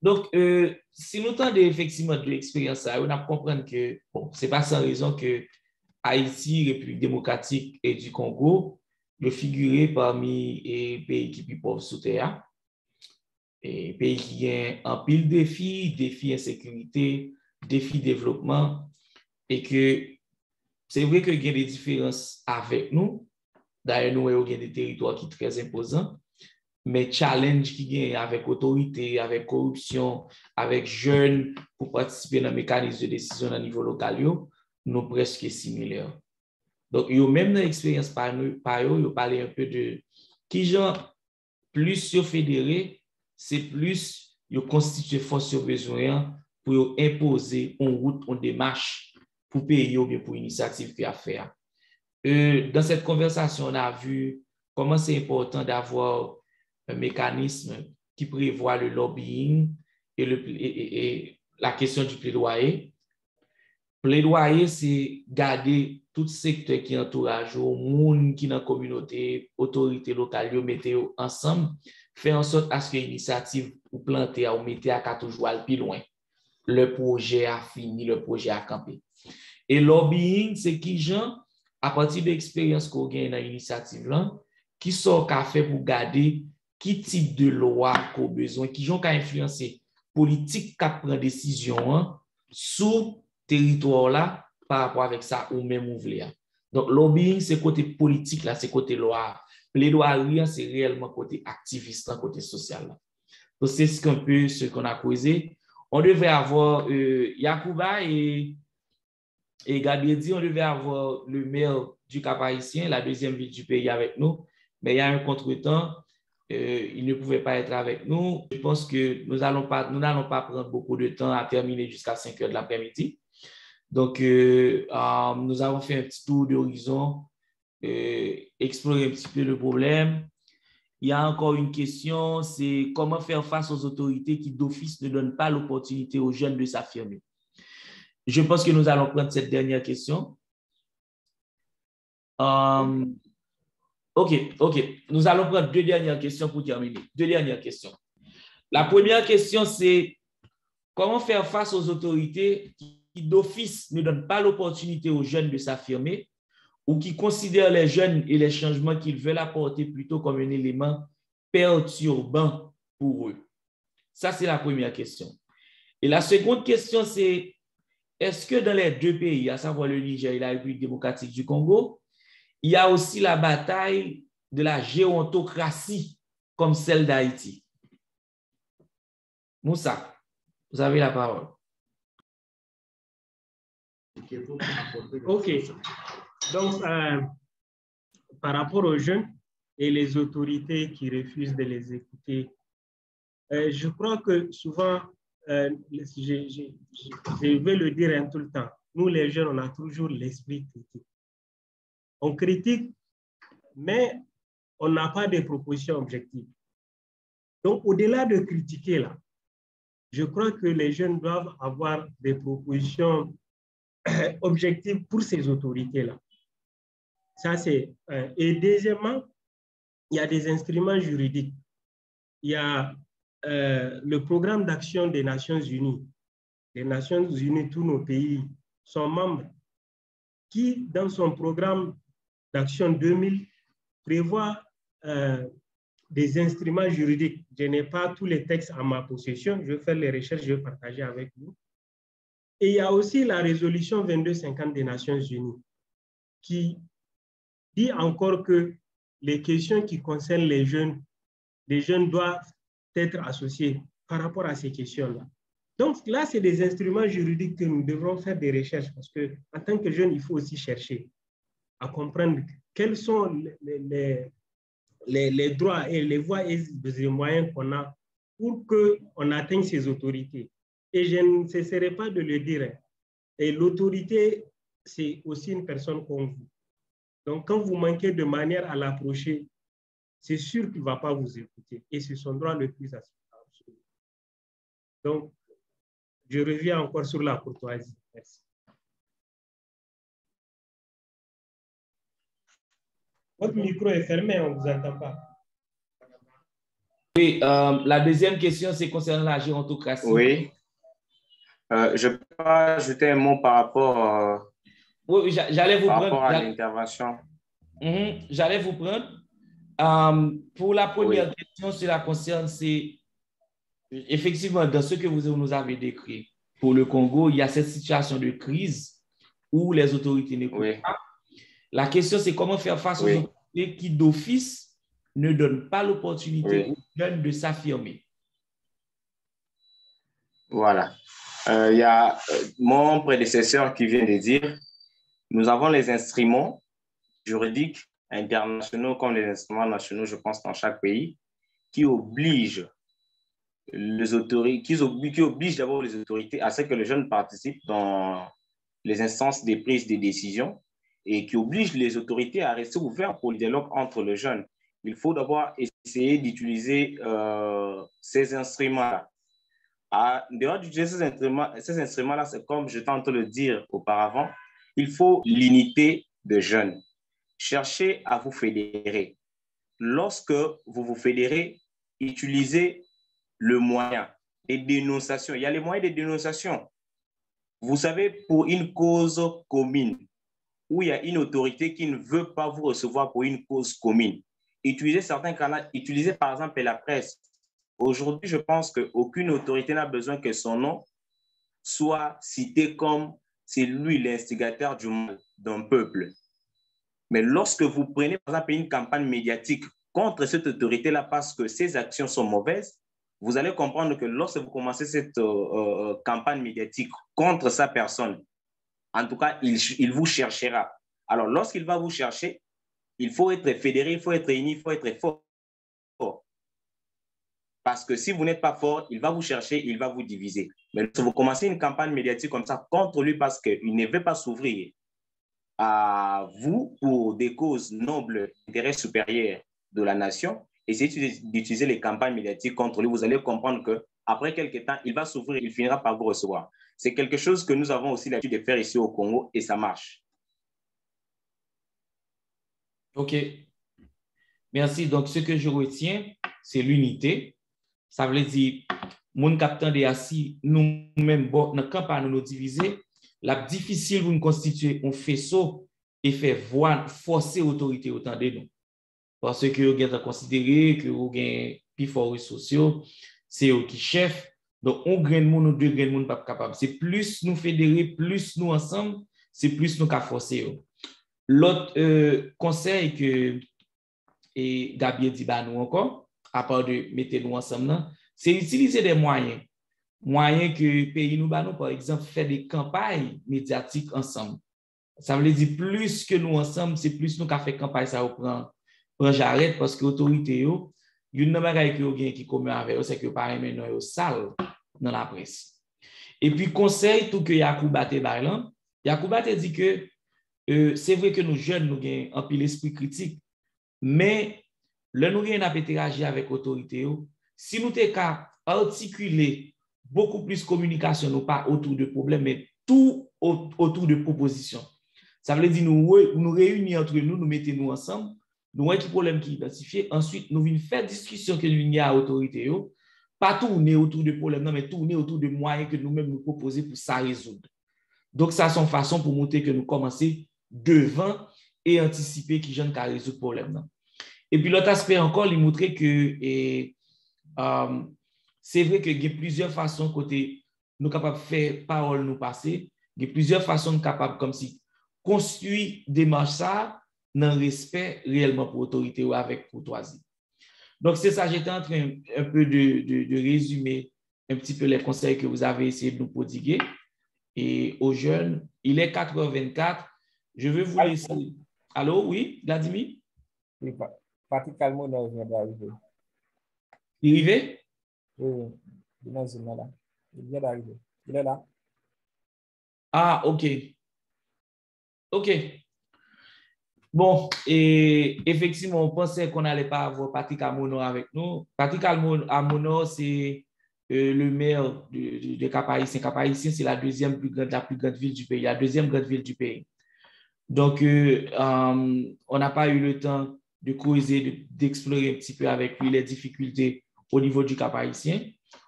Donc, si nous tendons effectivement de l'expérience, on a comprendre que bon, ce n'est pas sans raison que Haïti, République démocratique et du Congo, le figurer parmi les pays qui sont pauvres sous terre, et pays qui ont un pile défi insécurité, défi développement, et que c'est vrai qu'il y a des différences avec nous. D'ailleurs, nous avons des territoires qui sont très imposants. Mais challenge qui gagne avec autorité, avec corruption, avec jeunes pour participer dans le mécanisme de décision au niveau local, nous presque similaires. Donc, même dans l'expérience par eux, ils parlent un peu de qui genre plus sur fédéré, c'est plus ils constituent force sur besoin pour imposer une route, une démarche pour payer ou bien pour initiative qu'il y a à faire. Dans cette conversation, on a vu comment c'est important d'avoir un mécanisme qui prévoit le lobbying et la question du plaidoyer. Plaidoyer, c'est garder tout secteur qui entourage au monde qui dans la communauté, autorité locale, mettez ensemble, faire en sorte à ce que l'initiative ou planter ou mettez à toujours aller plus loin. Le projet a fini, le projet a campé. Et lobbying, c'est qui gens, à partir de l'expérience qu'on gagne dans l'initiative là, qui sont qu'à faire pour garder qui type de loi qu'on a besoin, qui ont qu'à influencer politique qui prend décision sous territoire là par rapport avec ça ou même ouvrir. Donc lobbying c'est côté politique là, c'est côté loi. Plaidoyer c'est réellement côté activiste, côté social là. Donc c'est ce qu'on a causé. On devait avoir Yacouba et Gabiedi, on devait avoir le maire du Cap-Haïtien, la deuxième ville du pays avec nous, mais il y a un contretemps. Il ne pouvait pas être avec nous. Je pense que nous n'allons pas prendre beaucoup de temps à terminer jusqu'à 5 heures de l'après-midi. Donc, nous avons fait un petit tour d'horizon, explorer un petit peu le problème. Il y a encore une question, c'est comment faire face aux autorités qui d'office ne donnent pas l'opportunité aux jeunes de s'affirmer. Je pense que nous allons prendre cette dernière question. OK. Nous allons prendre deux dernières questions pour terminer. Deux dernières questions. La première question, c'est comment faire face aux autorités qui d'office ne donnent pas l'opportunité aux jeunes de s'affirmer ou qui considèrent les jeunes et les changements qu'ils veulent apporter plutôt comme un élément perturbant pour eux. Ça, c'est la première question. Et la seconde question, c'est est-ce que dans les deux pays, à savoir le Niger et la République démocratique du Congo, il y a aussi la bataille de la gérontocratie comme celle d'Haïti? Moussa, vous avez la parole. OK. Donc, par rapport aux jeunes et les autorités qui refusent de les écouter, je crois que souvent, je vais le dire tout le temps, nous les jeunes, on a toujours l'esprit critique. On critique, mais on n'a pas de propositions objectives. Donc, au-delà de critiquer, là, je crois que les jeunes doivent avoir des propositions objectives pour ces autorités-là. Ça, c'est et deuxièmement, il y a des instruments juridiques. Il y a le programme d'action des Nations Unies. Les Nations Unies, tous nos pays sont membres, qui, dans son programme d'action 2000, prévoit des instruments juridiques. Je n'ai pas tous les textes à ma possession. Je vais faire les recherches, je vais partager avec vous. Et il y a aussi la résolution 2250 des Nations Unies qui dit encore que les questions qui concernent les jeunes doivent être associées par rapport à ces questions-là. Donc là, c'est des instruments juridiques que nous devrons faire des recherches parce qu'en tant que jeunes, il faut aussi chercher à comprendre quels sont les droits et les voies et les moyens qu'on a pour qu'on atteigne ces autorités. Et je ne cesserai pas de le dire. Et l'autorité, c'est aussi une personne comme vous. Donc, quand vous manquez de manière à l'approcher, c'est sûr qu'il ne va pas vous écouter. Et c'est son droit le plus absolu. Donc, je reviens encore sur la courtoisie. Merci. Votre micro est fermé, on ne vous entend pas. Oui, la deuxième question, c'est concernant la gérontocratie. Oui. Je peux ajouter un mot par rapport, oui, j'allais vous prendre, à l'intervention. J'allais vous prendre. Pour la première question, cela concerne, c'est effectivement dans ce que vous nous avez décrit. Pour le Congo, il y a cette situation de crise où les autorités n'écoutent pas. La question, c'est comment faire face aux autorités qui, d'office, ne donnent pas l'opportunité aux jeunes de s'affirmer. Voilà. Il y a mon prédécesseur qui vient de dire, nous avons les instruments juridiques internationaux comme les instruments nationaux, je pense, dans chaque pays, qui obligent les autorités, qui obligent d'abord les autorités à ce que les jeunes participent dans les instances de prise de décision et qui obligent les autorités à rester ouvertes pour le dialogue entre les jeunes. Il faut d'abord essayer d'utiliser ces instruments-là. En dehors d'utiliser ces instruments-là, c'est comme je tente de le dire auparavant, il faut l'unité de jeunes. Cherchez à vous fédérer. Lorsque vous vous fédérez, utilisez le moyen des dénonciations. Il y a les moyens de dénonciation. Vous savez, pour une cause commune, où il y a une autorité qui ne veut pas vous recevoir pour une cause commune, utilisez certains canaux, utilisez par exemple la presse. Aujourd'hui, je pense qu'aucune autorité n'a besoin que son nom soit cité comme c'est lui l'instigateur du mal d'un peuple. Mais lorsque vous prenez par exemple une campagne médiatique contre cette autorité-là parce que ses actions sont mauvaises, vous allez comprendre que lorsque vous commencez cette campagne médiatique contre sa personne, en tout cas, il vous cherchera. Alors, lorsqu'il va vous chercher, il faut être fédéré, il faut être uni, il faut être fort. Parce que si vous n'êtes pas fort, il va vous chercher, il va vous diviser. Mais si vous commencez une campagne médiatique comme ça contre lui parce qu'il ne veut pas s'ouvrir à vous pour des causes nobles, intérêts supérieurs de la nation, essayez d'utiliser les campagnes médiatiques contre lui, vous allez comprendre qu'après quelques temps, il va s'ouvrir, il finira par vous recevoir. C'est quelque chose que nous avons aussi l'habitude de faire ici au Congo et ça marche. OK. Merci. Donc, ce que je retiens, c'est l'unité. Ça veut dire, mon capitaine de assis, nous-mêmes, bon, dans le campagne, nous diviser. La difficile pour nous constituer un faisceau et faire voir, forcer l'autorité autant de nous. Parce que vous avez considéré que vous avez plus forts sociaux, c'est eux qui chef. Donc, un grain de monde ou deux grains de monde pas capable. C'est plus nous fédérer, plus nous ensemble, c'est plus nous qu'à forcer. L'autre conseil que Gabriel dit bah nous encore, à part de mettre nous ensemble, c'est utiliser des moyens. Moyens que le pays nous bat nous, par exemple, faire des campagnes médiatiques ensemble. Ça veut dire plus que nous ensemble, c'est plus nous qui fait campagne, ça prend j'arrête parce que l'autorité, il y a une bagaille qui commet avec eux, c'est que par exemple, nous sale dans la presse. Et puis, conseil, tout que Yacouba te baille, Yacouba te dit que c'est vrai que nous jeunes, nous avons un peu l'esprit critique, mais le nous avons interagi avec l'autorité, si nous sommes qu'à articuler beaucoup plus de communication, non pas autour de problèmes, mais tout autour de propositions. Ça veut dire nous réunir entre nous, nous mettons nous ensemble, nous avons un problème qui est identifié, ensuite nous venons faire discussion que nous avons à l'autorité, pas tourner autour de problèmes, mais tourner autour de moyens que nous-mêmes nous proposons pour ça résoudre. Donc, ça, c'est une façon pour montrer que nous commençons devant et anticiper qui j'aime qu'à résoudre le problème. Et puis, l'autre aspect encore, il montre que c'est vrai qu'il y a plusieurs façons côté nous capables de faire parole nous passer, il y a plusieurs façons capables comme si construire des marches ça dans le respect réellement pour l'autorité ou avec courtoisie. Donc, c'est ça, j'étais en train un peu de résumer un petit peu les conseils que vous avez essayé de nous prodiguer. Et aux jeunes, il est 4h24. Je vais vous laisser. Allô, oui, Vladimir? Oui, Patrick Almonor vient d'arriver. Il est arrivé? Oui, il vient d'arriver. Il est là. Ah, OK. OK. Bon, et effectivement, on pensait qu'on n'allait pas avoir Patrick Almonor avec nous. Patrick Almonor, c'est le maire de Cap-Haïtien. Cap-Haïtien, c'est la plus grande ville du pays, la deuxième grande ville du pays. Donc, on n'a pas eu le temps de creuser, d'explorer un petit peu avec lui les difficultés au niveau du Cap-Haïtien.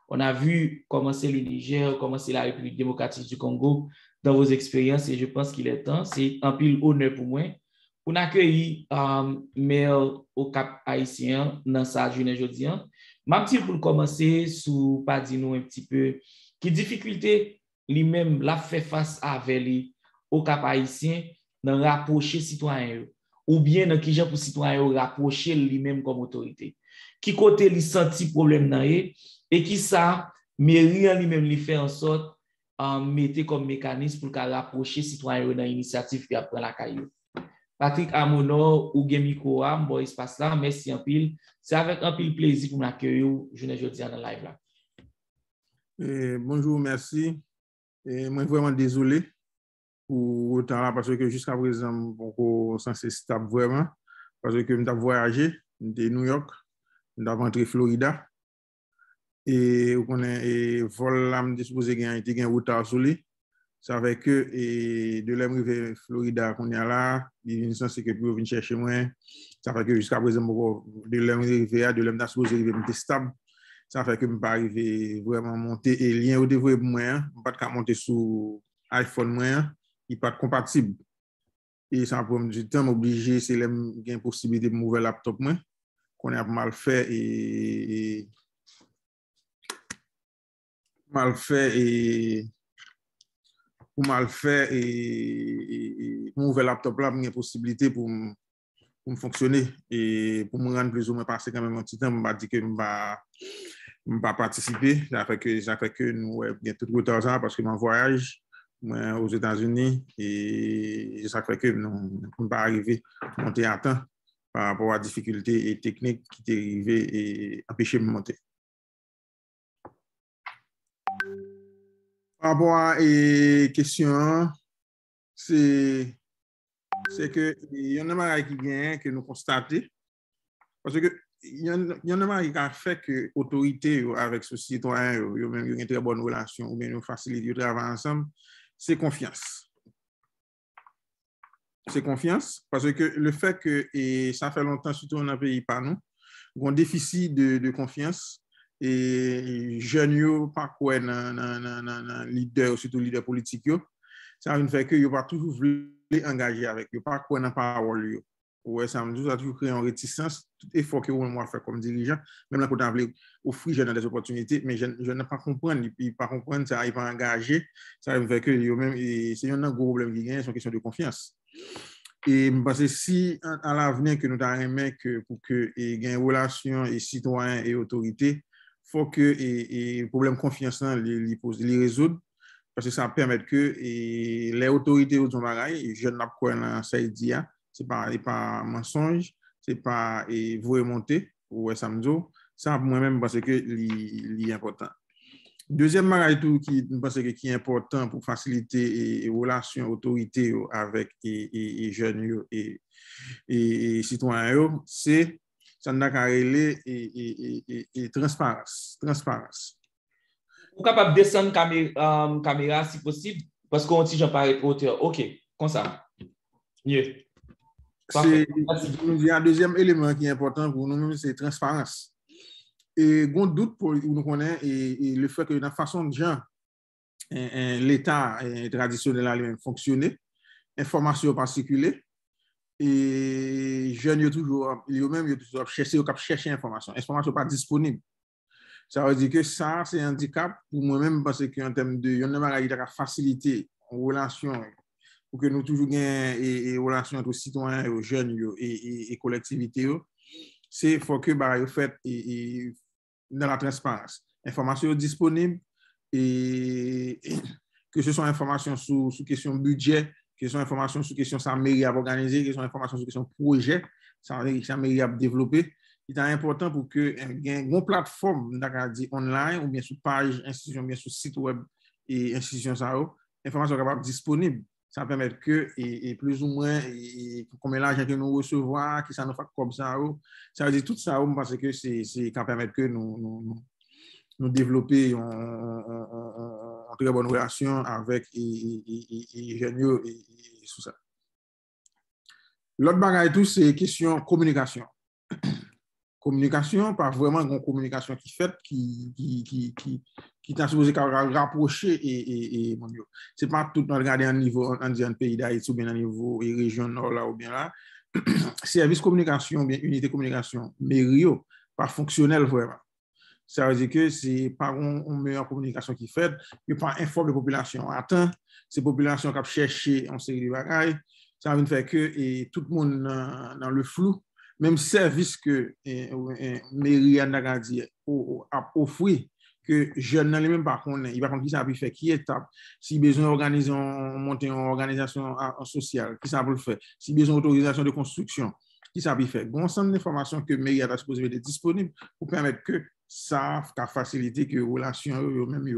On a vu comment c'est le Niger, comment c'est la République démocratique du Congo dans vos expériences et je pense qu'il est temps, c'est un pile honneur pour moi. On a accueilli maire au Cap-Haïtien dans sa journée aujourd'hui. Ma petite pour commencer, sous pas dire nous un petit peu, qui difficulté lui-même l'a fait face avec lui au Cap-Haïtien dans rapprocher citoyens ou bien dans qui j'ai pour citoyens rapprocher lui-même comme autorité. Qui côté lui senti problème dans et qui ça mairie en lui-même lui fait en sorte mettre comme mécanisme pour qu'à rapprocher citoyens dans l'initiative qui après la caillou. Patrick Almonor ou Gemiko Am, bon espace là, merci en pile. C'est avec un pile plaisir pour m'accueillir aujourd'hui dans le live là. Bonjour, merci. Et moi vraiment désolé pour autant là parce que jusqu'à présent on censé stable vraiment parce que je suis voyagé de New York, je suis rentré Florida et on est vol là me disposé gagner un retard sur lui. Ça fait que de l'arrivée Florida qu'on est là, il est censé que pour venir chercher moi. Ça fait que jusqu'à présent de l'arrivée de l'homme supposé arriver stable. Ça fait que je ne peux pas arriver vraiment monter et lien au développement pour moi, je ne peux pas monter sur iPhone moi, il n'est pas compatible. Et ça prend du temps obligé, c'est une possibilité de m'ouvrir laptop moi qu'on a mal fait et m'ouvrir laptop là, une possibilité pour me fonctionner et pour me rendre plus ou moins passer quand même un petit temps, je m'a dit que je ne vais pas participer. Ça fait que nous avons tout le temps parce que mon voyage aux États-Unis et ça fait que nous ne pouvons pas arriver à monter à temps par rapport à la difficulté technique qui est arrivée et empêcher de monter. Par rapport à la question, c'est que il y en a qui gagnent que nous constatons parce que il y en a qui a fait que l'autorité avec ce citoyen, ils ont une très bonne relation ou bien nous faciliter le travail ensemble, c'est confiance. C'est confiance parce que le fait que, et ça fait longtemps, surtout dans un pays par nous, un déficit de confiance et jeunes, pas quoi, leader, surtout leader politique, ça veut faire que ils pas toujours voulu engager avec eux, pas quoi dans parole. Ouais, ça me a toujours créé une réticence, tout effort que moi faire comme dirigeant, même là, quand on veut offrir jeunes des opportunités, mais je ne pas comprendre, ils pas comprendre ça, ils pas engager, ça veut faire que c'est un gros problème qui gagne, c'est une question de confiance. Et parce que si à l'avenir que nous avons que pour que il y ait une relation et citoyen et autorité, faut que le problème confiance les résoudre parce que ça permet que les autorités au bagaille, je n'ai pas ça dit, c'est pas mensonge, c'est pas vous remonter ou samedi, ça moi-même parce que c'est important. Deuxième bagage qui pense que qui est important pour faciliter les relations autorité avec les jeunes et citoyens, c'est ça n'a qu'à relever et transparence. Vous êtes capable de descendre caméra si possible parce qu'on dit j'en parle hauteur. OK, comme ça. Mieux. Il y a un deuxième élément qui est important pour nous, c'est transparence. Et on doute pour nous connaître et le fait que la façon de genre l'État traditionnel a fonctionné, information pas circuler et jeunes toujours chercher information pas disponible. Ça veut dire que ça c'est un handicap pour moi-même parce que en termes de on a facilité en relation pour que nous toujours gain relation entre citoyens, jeunes et collectivités, c'est faut que bah fait dans la transparence. Information disponible et que ce soit information sur question budget, que ce soit information sur question ça mairie à organiser, que ce soit information sur question projet, ça mairie à développer. Il est important pour que une plateforme online ou bien sur page institution, bien sur site web et institution ça, information capable disponible. Ça permet que et plus ou moins combien l'argent que nous recevons, qui ça nous fait comme ça, ça veut dire tout ça parce que c'est qui permet que nous développer une très bonne relation avec les jeunes et tout ça. L'autre bagage tout c'est question communication. Communication, pas vraiment une communication qui fait, qui t'a supposé rapprocher et c'est pas tout regarder un niveau, un pays d'Haïti ou bien un niveau et région nord là ou bien là. Service communication ou bien unité communication, mairie, pas fonctionnel vraiment. Ça veut dire que c'est pas une meilleure communication qui fait, mais pas informer la population. Attends, ces populations qui cherchent en série de bagailles, ça veut faire que tout le monde dans le flou. Même service que mairie Andagadi a offert que jeunes n'ont même pas connaît, il va comprendre qui ça peut faire, qui étape, si besoin d'organiser monter une organisation sociale, qui ça peut le faire, si besoin d'autorisation de construction, qui ça peut faire. Bon ensemble d'informations que mairie a supposé être disponible pour permettre que ça a facilité que les relations même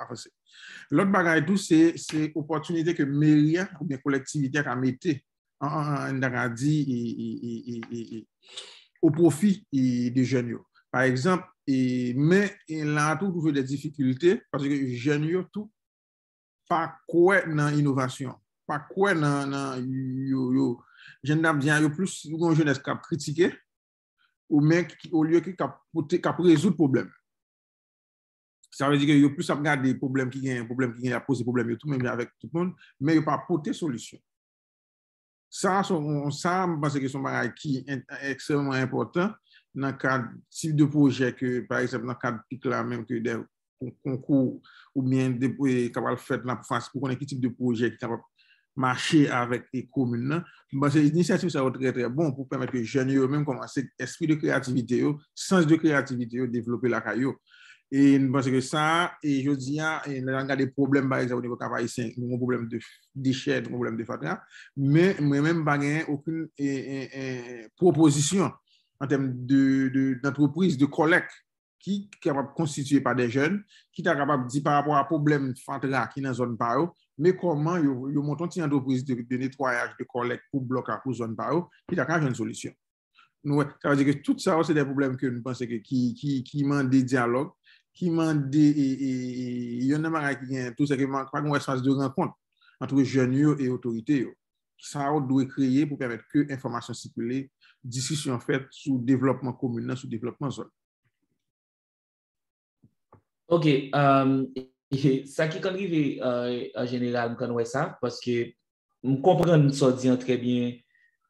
avancent. L'autre bagage tout c'est opportunité que mairie ou bien collectivité a mettre au profit des jeunes. Par exemple, mais il a toujours des difficultés parce que les jeunes tout pas quoi dans l'innovation, pas quoi dans j'aime bien plus une jeunesse qui a critiqué ou mec au lieu qui a résoudre problème. Ça veut dire qu'il y a plus à regarder des problèmes qui ont posé problème tout même avec tout le monde, mais il n'y a pas apporté solution. Ça, je pense que c'est un bagage qui est extrêmement important dans le cadre type de projet que, par exemple, dans le cadre PIC là, même que des concours ou bien des capables de faire pour connaître quel type de projet qui est capable de marcher avec les communes. Parce que l'initiative, ça va être très, très bon pour permettre que les jeunes eux-mêmes commencent esprit de créativité, sens de créativité, développer la caillou. Et parce que ça, et je dis, il y a des problèmes, par exemple, au niveau haïtien, un problème de déchets, un problème de fatras, mais moi-même, pas aucune proposition en termes d'entreprise, de collecte qui est capable de constituer par des jeunes, qui est capable de dire par rapport à problème fatra qui est dans la zone par eux, mais comment ils montent une entreprise de nettoyage, de collecte pour bloquer pour zone par eux, qui est capable une solution. Nous, ça veut dire que tout ça, c'est des problèmes que nous pensons qui demandent des dialogues, qui demandent il y en a qui tout ce qui manque pas un espace de rencontre entre jeunes et autorités. Ça doit créer pour permettre que l'information circule, discussion faite sur le développement communal, sur le développement zone. OK. Ça qui arrive en général, je connais ça, parce que je comprends ça dit très bien,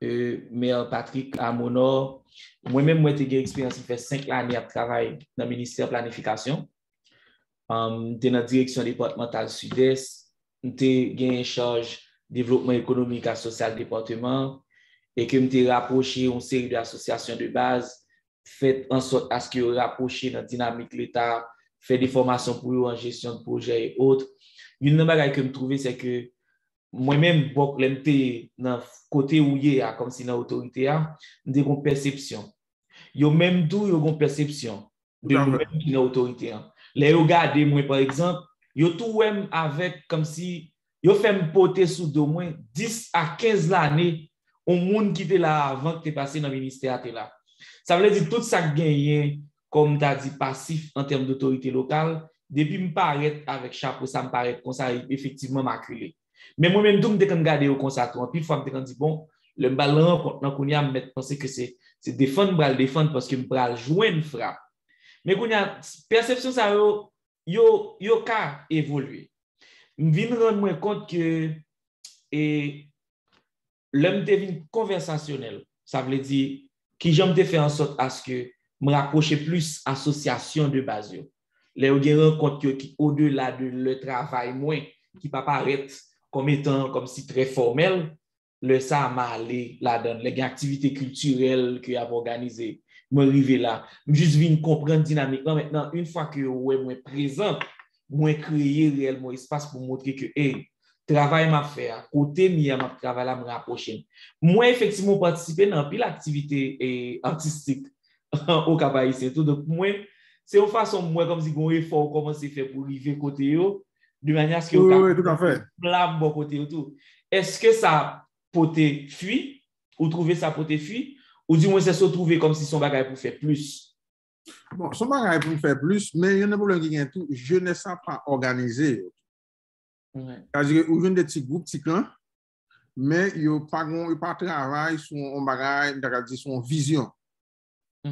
Maire Patrick Amonor. Moi-même, j'ai eu expérience, il fait 5 années de travail dans le ministère de Planification. J'étais dans la direction départementale sud-est. J'étais en charge développement économique et social département et que m'était rapproché une série d'associations de base, fait en sorte à ce que rapproché dans la dynamique de l'État, fait des formations pour eux en gestion de projet et autres. Une des choses que je trouvais, c'est que moi-même, dans le côté où il y a, comme si dans l'autorité, j'ai une perception. Il y a même d'où il y a une perception de nous-mêmes qui dans l'autorité. Les regardez, moi, par exemple, il y a tout même avec comme si il fait me porter sous d'au moins 10 à 15 années au monde qui était là avant que tu passé dans le ministère. Là. Ça veut dire tout ça gagné, comme tu as dit, passif en termes d'autorité locale, depuis me paraître avec chapeau, ça me paraît comme ça, effectivement, maculé. Mais moi-même, tout me regarder au constat, puis fois me dit, bon, le ballon, quand on y a me penser que c'est défendre, parce que me bral jouer une frappe. Mais quand on a perception, ça yo ka évoluer. Je viens de rendre compte que l'homme devient conversationnel. Ça veut dire que j'aime te faire en sorte à ce que me rapprocher plus association de base. Les gens rencontrent qui au-delà de le travail moins qui peut paraître comme étant comme si très formel, le ça m'a allé là-dedans, les activités culturelles que j'ai organisées, me arriver là, juste venir comprendre dynamique. Maintenant, une fois que moi présent, moi créer réellement espace pour montrer que travail m'a fait à côté m'a travail là me rapprocher. Moi effectivement participer dans pile activité artistique au Cap-Haïtien tout, donc moi c'est une façon moi comme si un effort commencer à faire pour arriver côté yo de manière à ce que oui, tout à fait. Là bon côté tout. Est-ce que ça poté fuit ou trouver ça poté fuit ou du moins c'est se trouver comme si son bagage pour faire plus? Bon, son bagage pour faire plus, mais il y a un problème qui est tout, je ne sais pas organiser. C'est-à-dire qu'il y a des petits groupes, petits clans, mais il n'y a pas de travail sur un bagage, sur une vision. C'est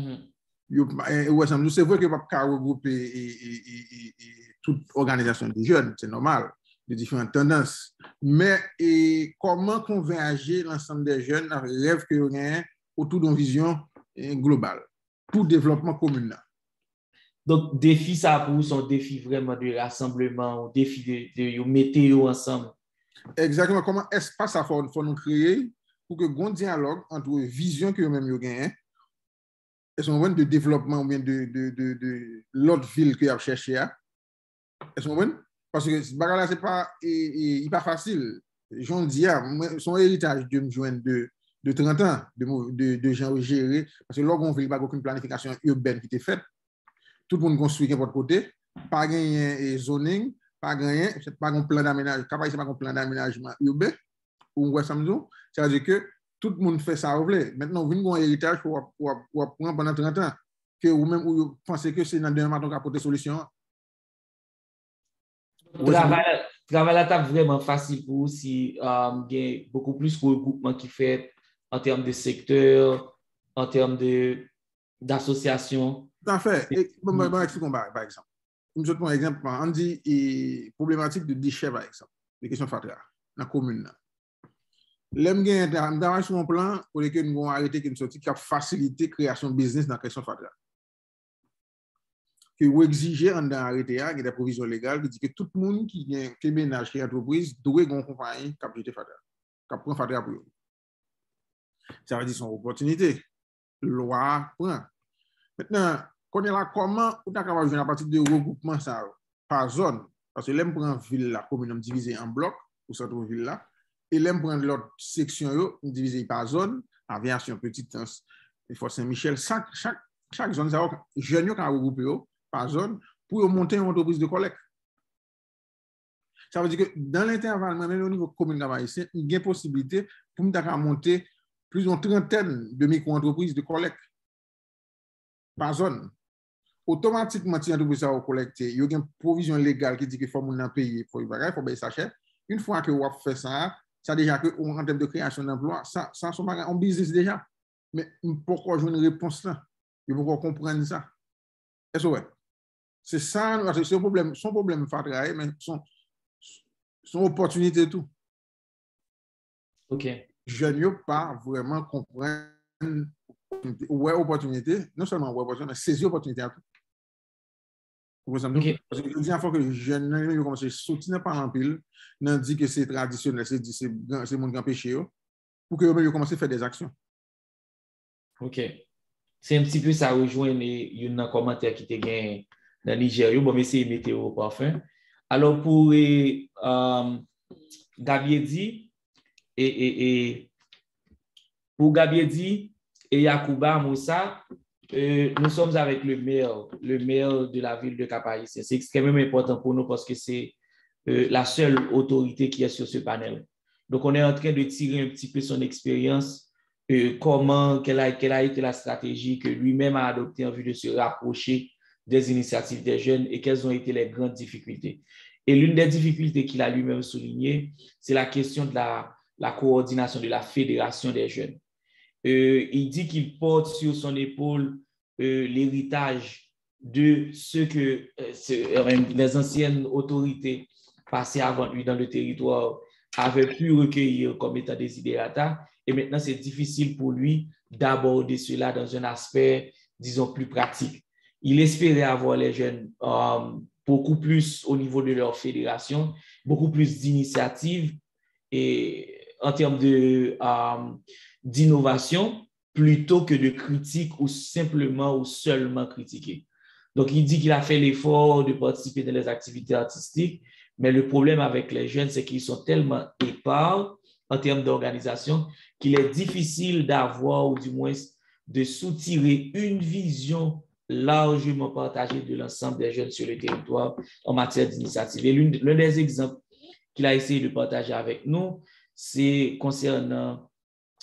vrai que ne peut pas regrouper toute organisation de jeunes, c'est normal, de différentes tendances. Mais comment converger l'ensemble des jeunes avec les rêves qu'ils ont autour d'une vision globale pour le développement communal? Donc, défi, ça pour vous, son défi vraiment de rassemblement, ou défi de météo ensemble. Exactement. Comment espace ça faut nous créer pour que un dialogue entre vision que nous-mêmes nous gagnons et son de développement ou bien de l'autre ville que vous avez cherché. Parce que ce bagage-là, c'est pas facile. J'en dis, son héritage de me joindre de 30 ans, de gens gérer, parce que là, on ne fait pas aucune planification urbaine qui était faite. Tout le monde construit de votre côté, pas gagner zoning, pas gagner, c'est pas un plan d'aménagement, c'est pas un plan d'aménagement urbain, ou ça veut dire que tout le monde fait ça. Maintenant, vous avez un héritage pour prendre pendant 30 ans, que vous-même vous pensez que c'est dans le matin qu'on apporte des solutions. Travail là est vraiment facile pour vous si il y a beaucoup plus de regroupements qui fait en termes de secteur, en termes d'association. Tout à fait. Par exemple, je prends un exemple, on dit problématique de déchets, par exemple, des questions fatales dans la commune. L'aime gain travaille sur un plan pour lequel nous avons arrêté une sortie qui a facilité la création de business dans la question fatale. Que vous exigez en arrêté, il y a des provisions légales qui disent que tout le monde qui est ménage, qui est entreprise, doit avoir une compagnie qui a jeté fatale, qui a pris fatale pour eux. Ça veut dire son opportunité. Loi prend. Maintenant, quand on est là, comment on est capable de jouer à partir de regroupement par zone? Parce que l'aime prend ville, la commune divisée en blocs, pour cette ville-là, et l'aime prend l'autre section divisée par zone, aviation, Petite-Anse, et Fort Saint-Michel. Chaque chaque zone, ça jeunes qui ont regroupé par zone pour monter une entreprise de collecte. Ça veut dire que dans l'intervalle, même au niveau communal haïtien, il y a une possibilité pour nous monter plus d'une trentaine de micro-entreprises de collecte par zone. Automatiquement, si l'entreprise a collecté, il y a une provision légale qui dit qu'il faut payer pour il faut payer sa chèque. Une fois que vous avez fait ça, ça déjà que en termes de création d'emploi, ça sont en business déjà. Mais pourquoi jouer une réponse là? Et pourquoi comprendre ça? Est-ce que c'est ça, c'est un problème, son problème faire travailler, mais son opportunité tout. OK. Je n'ai pas vraiment comprendre ouais opportunité, non seulement ouais opportunité, mais saisir opportunité à tout. Okay. Parce que je dis à fois que les jeunes ils commencent à soutenir par en pile, non dit que c'est traditionnel, c'est mon grand péché pour que ils commencent à faire des actions. OK. C'est un petit peu ça rejoint un commentaire qui était gagné dans Nigeria. Bon, mais c'est météo parfum. Alors pour Gabiedi et pour Gabiedi et Yacouba Moussa, nous sommes avec le maire de la ville de Cap-Haïtien. C'est extrêmement important pour nous parce que c'est la seule autorité qui est sur ce panel. Donc, on est en train de tirer un petit peu son expérience, quelle a été la stratégie que lui-même a adoptée en vue de se rapprocher des initiatives des jeunes et quelles ont été les grandes difficultés. Et l'une des difficultés qu'il a lui-même souligné, c'est la question de la coordination de la fédération des jeunes. Il dit qu'il porte sur son épaule l'héritage de ce que les anciennes autorités passées avant lui dans le territoire avaient pu recueillir comme état desiderata. Et maintenant, c'est difficile pour lui d'aborder cela dans un aspect, disons, plus pratique. Il espérait avoir les jeunes beaucoup plus au niveau de leur fédération, beaucoup plus d'initiatives et en termes d'innovation plutôt que de critique ou simplement ou seulement critiquer. Donc, il dit qu'il a fait l'effort de participer dans les activités artistiques, mais le problème avec les jeunes, c'est qu'ils sont tellement épars en termes d'organisation qu'il est difficile d'avoir ou du moins de soutirer une vision largement partagée de l'ensemble des jeunes sur le territoire en matière d'initiative. Et l'un des exemples qu'il a essayé de partager avec nous, c'est concernant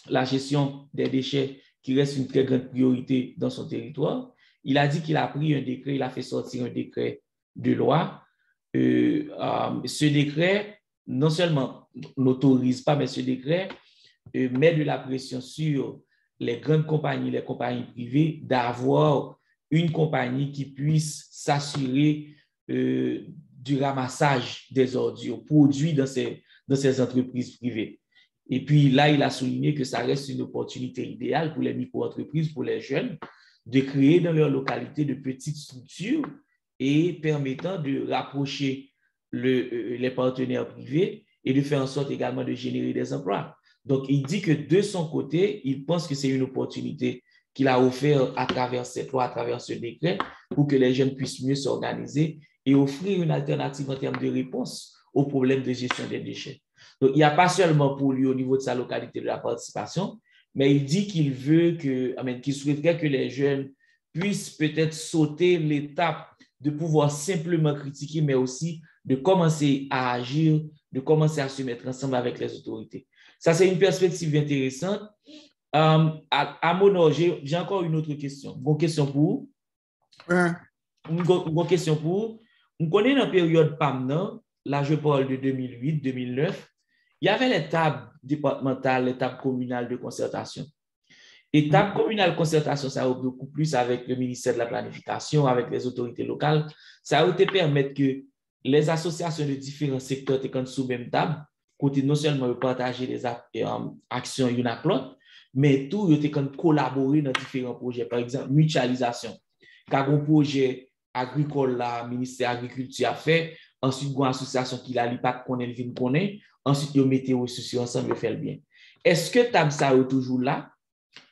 la gestion des déchets qui reste une très grande priorité dans son territoire. Il a dit qu'il a pris un décret, il a fait sortir un décret de loi. Ce décret, non seulement n'autorise pas, mais ce décret met de la pression sur les grandes compagnies, les compagnies privées, d'avoir une compagnie qui puisse s'assurer du ramassage des ordures produits dans ces entreprises privées. Et puis là, il a souligné que ça reste une opportunité idéale pour les micro-entreprises, pour les jeunes, de créer dans leur localité de petites structures et permettant de rapprocher les partenaires privés et de faire en sorte également de générer des emplois. Donc, il dit que de son côté, il pense que c'est une opportunité qu'il a offert à travers cette loi, à travers ce décret, pour que les jeunes puissent mieux s'organiser et offrir une alternative en termes de réponse aux problèmes de gestion des déchets. Donc, il n'y a pas seulement pour lui au niveau de sa localité de la participation, mais il dit qu'il qu'il souhaiterait que les jeunes puissent peut-être sauter l'étape de pouvoir simplement critiquer, mais aussi de commencer à agir, de commencer à se mettre ensemble avec les autorités. Ça, c'est une perspective intéressante. À mon âge, j'ai encore une autre question. Une question pour vous. Une question pour vous. On connaît la période PAM, là je parle de 2008-2009, il y avait les tables départementales, les tables communales de concertation. Et table communale de concertation, ça a beaucoup plus avec le ministère de la Planification, avec les autorités locales. Ça a été permettre que les associations de différents secteurs étaient sous même table, côté non seulement partager des actions une avec l'autre, mais tout ils étaient collaborer dans différents projets. Par exemple, mutualisation. Quand un projet agricole, le ministère de l'Agriculture a fait, ensuite, une association qui a l'impact qu'on connaît, ensuite, ils mettent les ressources ensemble, ils font le bien. Est-ce que TABSA est toujours là?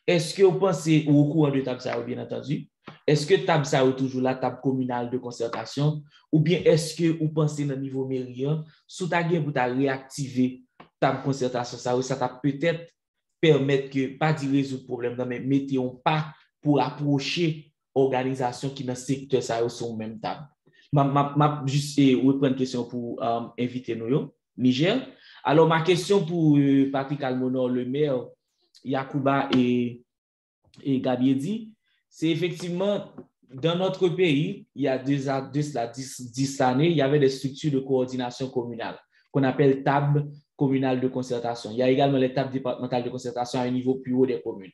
Est-ce que vous pensez au courant de TABSA, bien entendu? Est-ce que TABSA est toujours là, table communale de concertation? Ou bien est-ce que vous pensez dans le niveau mérien, sous ta guerre, vous avez réactivé table concertation, ça t'a peut-être permettre que, pas de résoudre le problème, mais mettez un pas pour approcher organisations qui dans le secteur ça sont au même table. Je juste reprendre une question pour inviter nous, Niger. Alors, ma question pour Patrick Almonor, le maire, Yacouba et Gabiedi, c'est effectivement, dans notre pays, il y a déjà 10 années, il y avait des structures de coordination communale qu'on appelle table communale de concertation. Il y a également les tables départementales de concertation à un niveau plus haut des communes.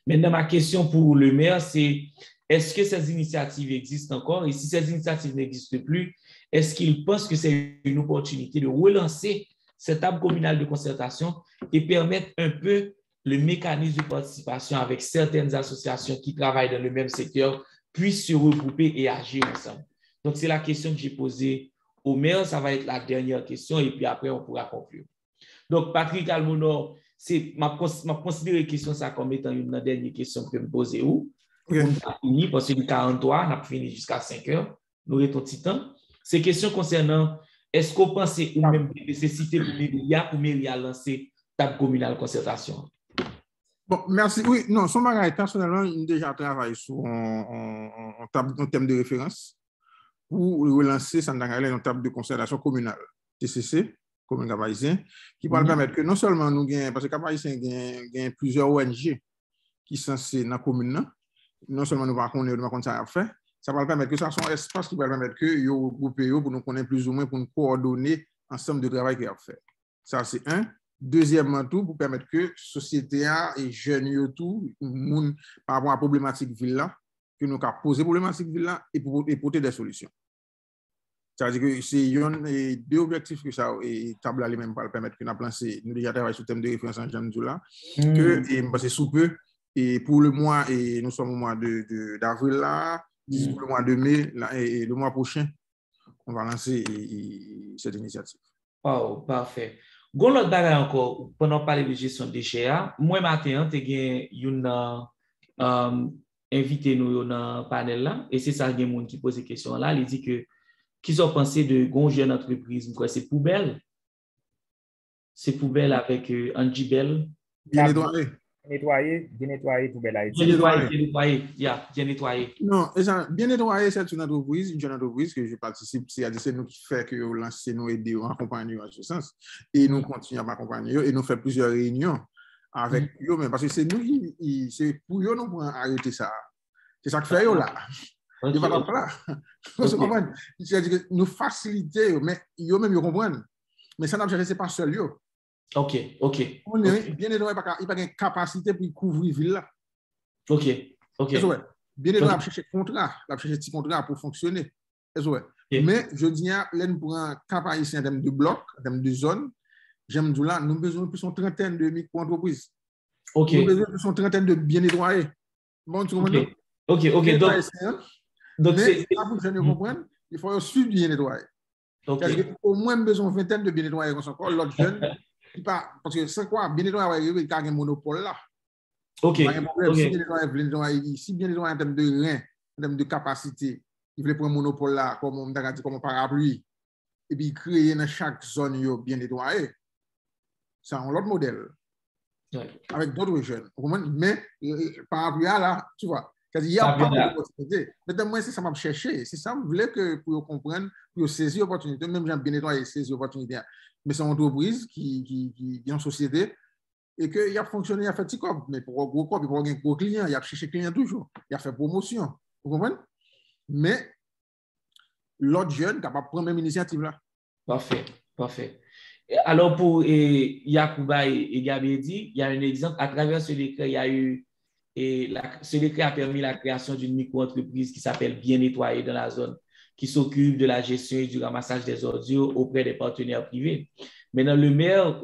Maintenant, ma question pour le maire, c'est est-ce que ces initiatives existent encore? Et si ces initiatives n'existent plus, est-ce qu'il pense que c'est une opportunité de relancer cette table communale de concertation et permettre un peu le mécanisme de participation avec certaines associations qui travaillent dans le même secteur puissent se regrouper et agir ensemble? Donc, c'est la question que j'ai posée au maire. Ça va être la dernière question et puis après, on pourra conclure. Donc, Patrick Almonor, m'a considéré la question ça comme étant une dernière question que je me posais où? Okay. On a fini parce que le 43, on a fini jusqu'à 5 heures. Nous avons un petit temps. Ces questions concernant est-ce qu'on pense ou même nécessité pour Mélia lancer table communale de concertation? Bon, merci. Oui, non, son bagage, personnellement, il déjà travaillé sur un thème de référence pour relancer une table de concertation communale, TCC, commune Cap-Haïtien, qui va permettre que non seulement nous gagnons, parce que Cap-Haïtien gagne plusieurs ONG qui sont dans la commune, non seulement nous ne connaissons pas ça à faire, ça va permettre que ça soit un espace qui va permettre que nous regroupions pour nous connaître plus ou moins, pour nous coordonner ensemble de travail qu'il y a à faire. Ça, c'est un. Deuxièmement, tout, pour permettre que la société et jeunes, tout, par rapport à la problématique ville-là, que nous avons posé la problématique ville-là et pour porter des solutions. C'est-à-dire que c'est deux objectifs que ça, et table là, même pour permettre que nous lancé, nous déjà travaillé sur le thème de référence en janvier là, que c'est sous peu, et pour le mois, et nous sommes au mois d'avril là, pour le mois de mai, là, et le mois prochain, on va lancer cette initiative. Oh, parfait. Gon l'autre bagage encore, pendant parler de gestion de déchets, moi matin, tu as une invité nous dans le panel là, et c'est ça, il y a des gens qui posent des questions là, il dit que qu'ils ont pensé de gon jeune entreprise, c'est poubelle. C'est poubelle avec Angie Bell. Bien nettoyé. Bien nettoyé poubelle Haïti. Bien nettoyé. Non, bien nettoyé, c'est une jeune entreprise que je participe, c'est nous qui fait que nous lancer, nous aider, accompagner en ce sens. Et nous continuons à accompagner et nous faisons plusieurs réunions avec eux, mais parce que c'est nous qui, c'est pour eux, nous pouvons arrêter ça. C'est ça que fait là. Il va pas là. C'est-à-dire que nous faciliter, mais eux même ils comprennent. Mais ça n'a pas c'est pas seul eux. OK. On est bien nettoyé, il n'y a pas de capacité pour couvrir la ville là. OK. Bien nettoyé, il chercher contrat, il chercher petit contrat pour fonctionner. Mais je dis, nous pour un cap haïtien en termes de bloc, en termes de zone, j'aime dire là, nous avons besoin de plus d'une trentaine de micro-entreprises. OK. Nous avons besoin de plus d'une trentaine de bien nettoyés. Bon, tu comprends? OK. Donc, c'est pour que je ne comprenne, il faut suivre bien nettoyer. Au moins besoin de vingtaine de bien nettoyés comme ça. L'autre jeune, parce que c'est quoi? Bien nettoyer, il y a un monopole là. OK. Si bien nettoyer en termes de reins, en termes de capacité, il veut prendre un monopole là, comme on a dit, comme un parapluie, et puis créer dans chaque zone bien nettoyée. C'est un autre modèle. Avec d'autres jeunes. Mais parapluie là, tu vois. Il y a pas d'opportunité. Mais moi, c'est ça que je cherché. C'est ça que je voulais que pour comprendre, pour saisir l'opportunité, même j'ai bien nettoyé saisir l'opportunité. Mais c'est une entreprise qui est en société et qu'il a fonctionné, il a fait petit cop, mais pour un gros cop, pour un gros client, il a cherché client toujours. Il a fait promotion. Vous comprenez? Mais l'autre jeune capable de prendre même initiative là. Parfait. Alors pour Yacouba et Gabiedi, il y a un exemple. À travers ce décret, il y a eu ce décret a permis la création d'une micro-entreprise qui s'appelle Bien Nettoyé dans la zone, qui s'occupe de la gestion et du ramassage des ordures auprès des partenaires privés. Maintenant, le maire,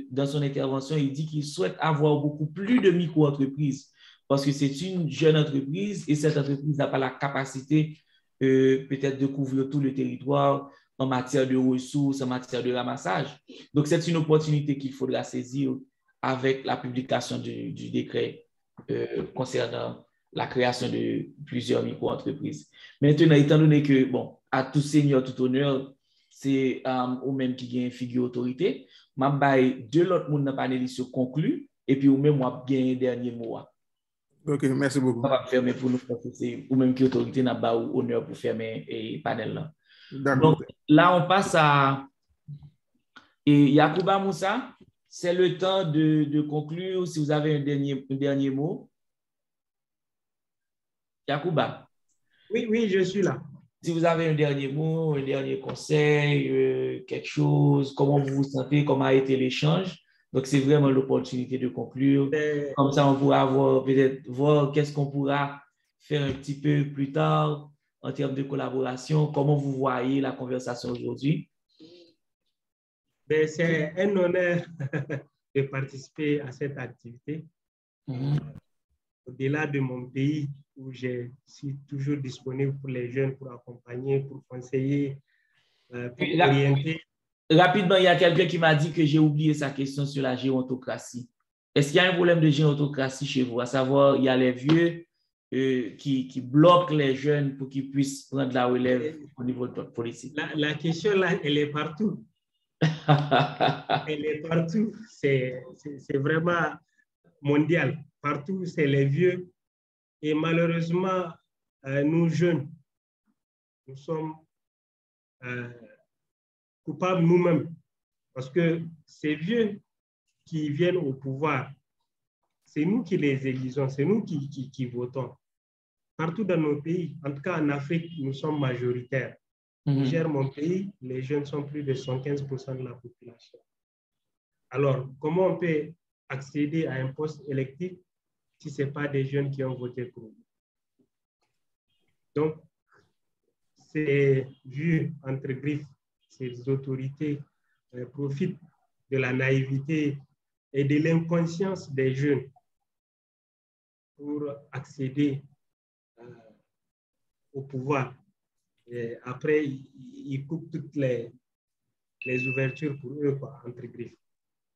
dans son intervention, il dit qu'il souhaite avoir beaucoup plus de micro-entreprises parce que c'est une jeune entreprise et cette entreprise n'a pas la capacité peut-être de couvrir tout le territoire en matière de ressources, en matière de ramassage. Donc, c'est une opportunité qu'il faudra saisir avec la publication du décret concernant la création de plusieurs micro-entreprises. Maintenant, étant donné que, bon, à tout seigneur, tout honneur, c'est ou même qui gagne figure autorité, je vais deux autres monde dans le panel conclu et puis ou même moi gagne un dernier mot. Ok, merci beaucoup. On va fermer pour nous parce que c'est ou même qui autorité n'a pas honneur pour fermer et panel là. D'accord. Donc là, on passe à Yacouba Moussa. C'est le temps de conclure. Si vous avez un dernier mot. Yacouba. Oui, je suis là. Si vous avez un dernier mot, un dernier conseil, quelque chose, comment vous vous sentez, comment a été l'échange. Donc, c'est vraiment l'opportunité de conclure. Comme ça, on pourra peut-être voir qu'est-ce qu'on pourra faire un petit peu plus tard en termes de collaboration. Comment vous voyez la conversation aujourd'hui? C'est un honneur de participer à cette activité. Au-delà de mon pays, où je suis toujours disponible pour les jeunes, pour accompagner, pour conseiller, pour orienter. Rapidement, il y a quelqu'un qui m'a dit que j'ai oublié sa question sur la gérontocratie. Est-ce qu'il y a un problème de gérontocratie chez vous? À savoir, il y a les vieux qui bloquent les jeunes pour qu'ils puissent prendre la relève au niveau de votre politique. La question là, elle est partout. Elle est partout. C'est vraiment mondial. Partout, c'est les vieux. Et malheureusement, nous jeunes, nous sommes coupables nous-mêmes. Parce que ces vieux qui viennent au pouvoir, c'est nous qui les élisons, c'est nous qui votons. Partout dans nos pays, en tout cas en Afrique, nous sommes majoritaires. Niger, mon pays, les jeunes sont plus de 115% de la population. Alors, comment on peut accéder à un poste électif si ce n'est pas des jeunes qui ont voté pour nous? Donc, ces vieux entre griffes, ces autorités profitent de la naïveté et de l'inconscience des jeunes pour accéder au pouvoir. Et après, ils coupent toutes les ouvertures pour eux, quoi, entre griffes.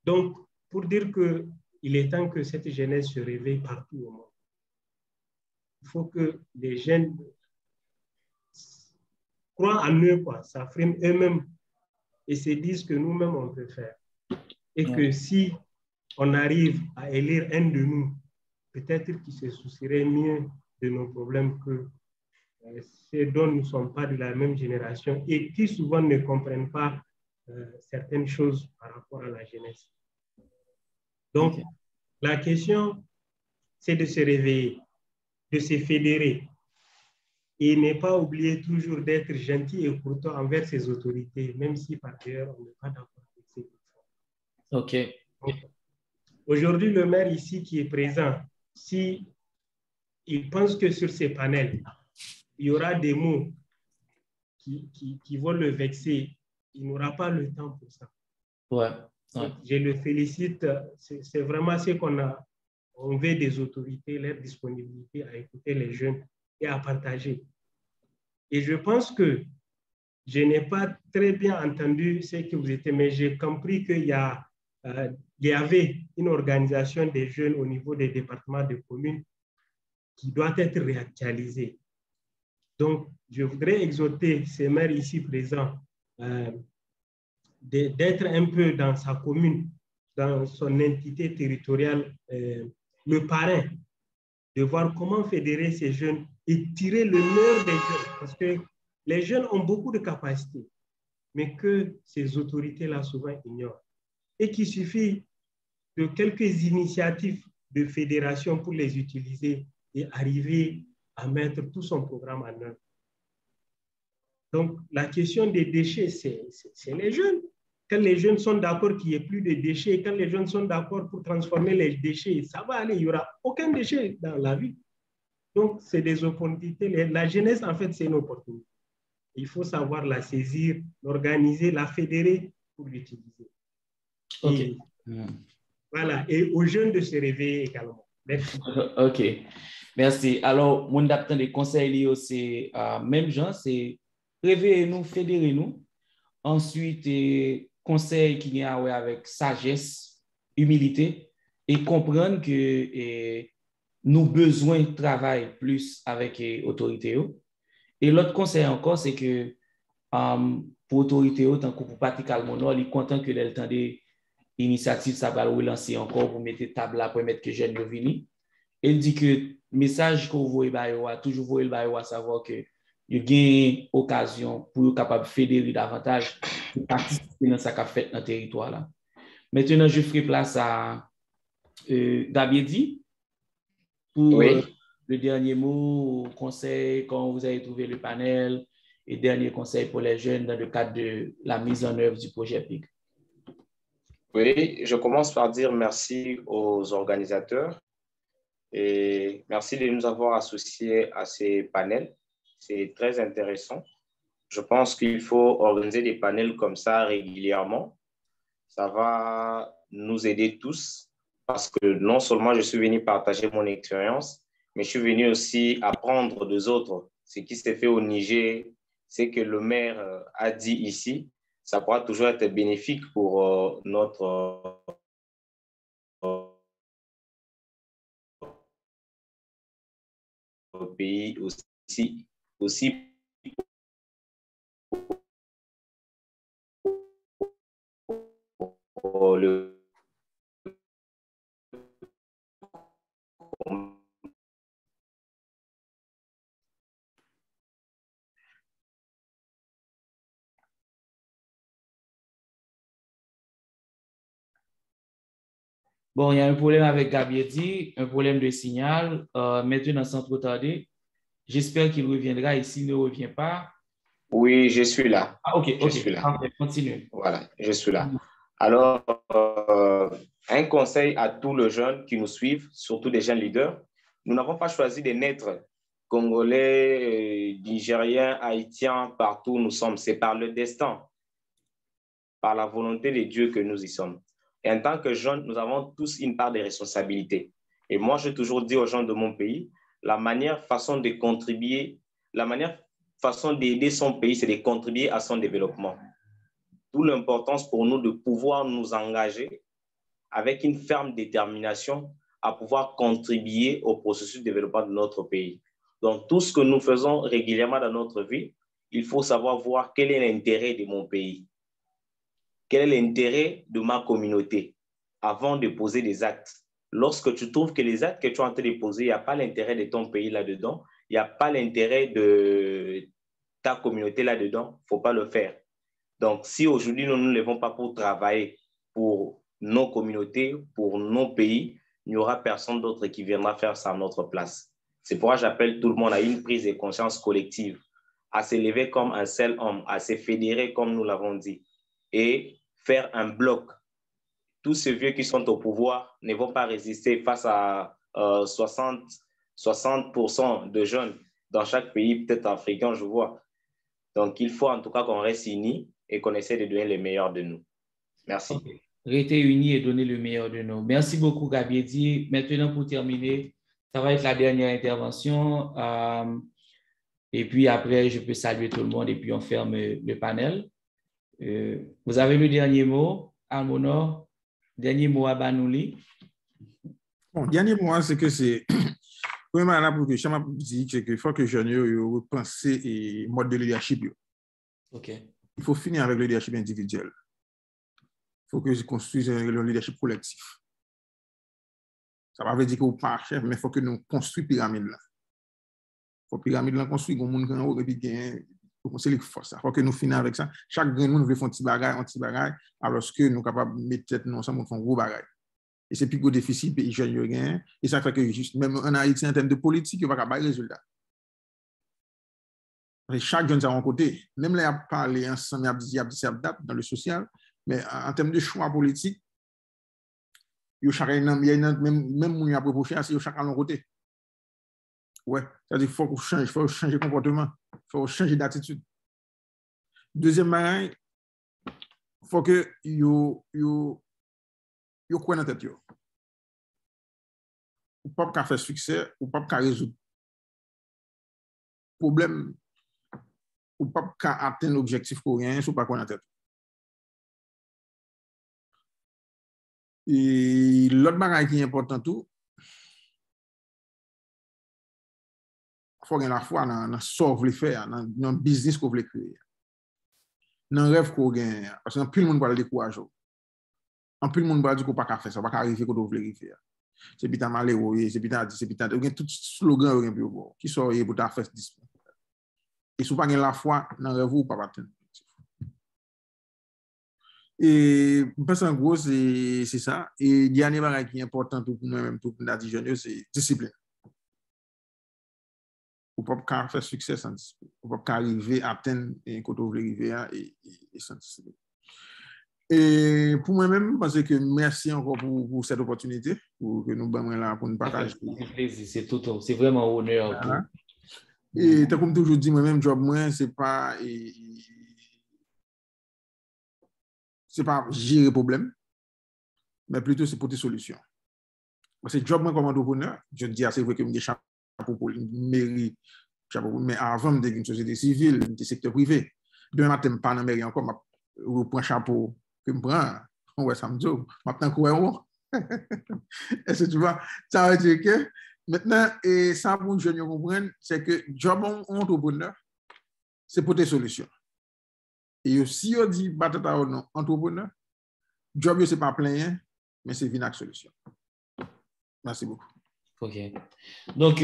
Donc, pour dire qu'il est temps que cette jeunesse se réveille partout au monde. Il faut que les jeunes croient en eux, quoi, s'affirment eux-mêmes et se disent que nous-mêmes, on peut faire. Et que si on arrive à élire un de nous, peut-être qu'il se soucierait mieux de nos problèmes que ceux dont nous ne sommes pas de la même génération et qui souvent ne comprennent pas certaines choses par rapport à la jeunesse. Donc, la question, c'est de se réveiller, de se fédérer et ne pas oublier toujours d'être gentil et courtois envers ses autorités, même si par ailleurs on n'est pas d'accord avec ce qu'ils font. OK. Aujourd'hui, le maire ici qui est présent, si il pense que sur ces panels, il y aura des mots qui vont le vexer, il n'aura pas le temps pour ça. Ouais. Je le félicite. C'est vraiment ce qu'on a. On veut des autorités, leur disponibilité à écouter les jeunes et à partager. Et je pense que je n'ai pas très bien entendu ce que vous étiez, mais j'ai compris qu'il y avait une organisation des jeunes au niveau des départements de communes qui doit être réactualisée. Donc, je voudrais exhorter ces maires ici présents d'être un peu dans sa commune, dans son entité territoriale, le parrain, de voir comment fédérer ces jeunes et tirer le meilleur des jeunes. Parce que les jeunes ont beaucoup de capacités, mais que ces autorités-là souvent ignorent. Et qu'il suffit de quelques initiatives de fédération pour les utiliser et arriver à mettre tout son programme en œuvre. Donc, la question des déchets, c'est les jeunes. Quand les jeunes sont d'accord qu'il n'y ait plus de déchets, quand les jeunes sont d'accord pour transformer les déchets, ça va aller, il n'y aura aucun déchet dans la vie. Donc, c'est des opportunités. La jeunesse, en fait, c'est une opportunité. Il faut savoir la saisir, l'organiser, la fédérer pour l'utiliser. OK. Voilà, et aux jeunes de se réveiller également. Merci. OK. Merci. Alors, mon adaptant des conseils, c'est même genre, c'est réveillez-nous, fédérez-nous. Ensuite, conseil qui vient avec sagesse, humilité et comprendre que nous besoin de travailler plus avec l'autorité. Et l'autre conseil encore, c'est que pour l'autorité, tant que pour Patrick Almono, il est content que le temps des initiatives, ça va relancer encore pour mettre table là, pour mettre que jeunes viennent. il dit que message qu'on voit toujours voyer à savoir que il y a une occasion pour être capable de fédérer davantage pour participer dans ce qu'a fait dans le territoire là. Maintenant, je ferai place à Gabiedi pour le dernier mot, conseil, quand vous avez trouvé le panel et dernier conseil pour les jeunes dans le cadre de la mise en œuvre du projet PIC. Oui, je commence par dire merci aux organisateurs et merci de nous avoir associés à ces panels. C'est très intéressant. Je pense qu'il faut organiser des panels comme ça régulièrement. Ça va nous aider tous parce que non seulement je suis venu partager mon expérience, mais je suis venu aussi apprendre des autres. Ce qui s'est fait au Niger, ce que le maire a dit ici, ça pourra toujours être bénéfique pour notre pays aussi pour le Bon, il y a un problème avec Gabiedi, un problème de signal. Maintenant, sans trop tarder, j'espère qu'il reviendra et s'il ne revient pas. Oui, je suis là. Ah, ok, je suis là. Okay, continue. Voilà, je suis là. Alors, un conseil à tous les jeunes qui nous suivent, surtout des jeunes leaders, nous n'avons pas choisi de naître Congolais, Nigériens, Haïtiens, partout où nous sommes. C'est par le destin, par la volonté de Dieu que nous y sommes. Et en tant que jeunes, nous avons tous une part de responsabilité. Et moi, je toujours dis aux gens de mon pays, la manière façon de contribuer, la manière façon d'aider son pays, c'est de contribuer à son développement. D'où l'importance pour nous de pouvoir nous engager avec une ferme détermination à pouvoir contribuer au processus de développement de notre pays. Donc, tout ce que nous faisons régulièrement dans notre vie, il faut savoir voir quel est l'intérêt de mon pays. Quel est l'intérêt de ma communauté avant de poser des actes? Lorsque tu trouves que les actes que tu es en train de poser, il n'y a pas l'intérêt de ton pays là-dedans, il n'y a pas l'intérêt de ta communauté là-dedans, il ne faut pas le faire. Donc, si aujourd'hui nous ne nous levons pas pour travailler pour nos communautés, pour nos pays, il n'y aura personne d'autre qui viendra faire ça à notre place. C'est pourquoi j'appelle tout le monde à une prise de conscience collective, à se lever comme un seul homme, à se fédérer comme nous l'avons dit, et faire un bloc. Tous ces vieux qui sont au pouvoir ne vont pas résister face à 60% de jeunes dans chaque pays, peut-être africain, je vois. Donc, il faut en tout cas qu'on reste unis et qu'on essaie de donner le meilleur de nous. Merci. Okay. Rester unis et donner le meilleur de nous. Merci beaucoup, Gabiedi. Maintenant, pour terminer, ça va être la dernière intervention. Et puis après, je peux saluer tout le monde et puis on ferme le panel. Vous avez le dernier mot, Almonor? Dernier mot à Banouli? Bon, dernier mot, c'est que c'est... Premièrement, là, pour que je dis qu'il faut que les jeunes repensent le mode de leadership. OK. Il faut finir avec le leadership individuel. Il faut que je construise un leadership collectif. Ça ne veut pas dire qu'on pas chef, mais il faut que nous construisons la pyramide. Il faut que la pyramide construise, qu'on monde en haut et puis c'est les forces. Il faut que nous finissions avec ça. Chaque grand monde veut faire un petit bagage, alors que nous sommes capables de mettre tête nous ensemble, nous faisons un gros bagage. Et c'est plus gros déficit, pays jeunes gagnent. Et ça fait que juste, même en Haïti, en termes de politique, il n'y a pas de résultat. Chaque jeune a un côté. Même là, il a parlé ensemble, il a dit dans le social, mais en termes de choix politique, il y a même il y a proposé, c'est chacun de l'autre côté. Ouais, c'est-à-dire qu'il faut changer de comportement, il faut changer d'attitude. Deuxième manière, il faut que yo croient dans la tête. Ou pas qu'à faire succès, ou pas qu'à résoudre problème, ou pas qu'à atteindre l'objectif pour rien, ou pas qu'on a tête. Et l'autre bagage qui est important tout, il faut gagner la foi dans ce que vous voulez faire, dans le business que vous voulez créer, dans le rêve que vous gagnez. Parce que plus le monde va le décourager. En plus le monde va dire qu'on ne peut pas faire ça, on ne peut pas arriver quand vous voulez faire. c'est pitan malheureux, c'est pitan, il y a tout slogan qui sort pour ta faire discipline. Et si vous n'avez pas la foi dans rêve, vous ne pouvez pas atteindre. Et en gros, c'est ça. Et le dernier bagage qui est important pour nous-mêmes, pour nous jeunes, c'est discipline. Vous ne pouvez pas faire succès sans discipline. Vous ne pouvez pas arriver à atteindre un côté où vous voulez arriver et sans discipline. Et pour moi-même, parce que merci encore pour cette opportunité, pour que nous sommes là pour nous partager. C'est plaisir, c'est vraiment un honneur. Voilà. Et comme toujours dit, moi-même, job moi, c'est pas gérer problème, mais plutôt c'est porter solution. Parce que job moi comme entrepreneur, je dis assez vrai que je chapeau pour une mairie, mais avant de une société civile, un secteur privé. Demain matin, pas dans mairie encore, je prends chapeau que je prends, ouais, ça me dit, maintenant quoi. Est-ce que tu vois, ça veut dire que maintenant, et ça pour je comprendre, c'est que job entrepreneur, c'est pour tes solutions. Et si on dit batata ou non, entrepreneur, job c'est pas plein, mais c'est une solution. Merci beaucoup. OK. Donc,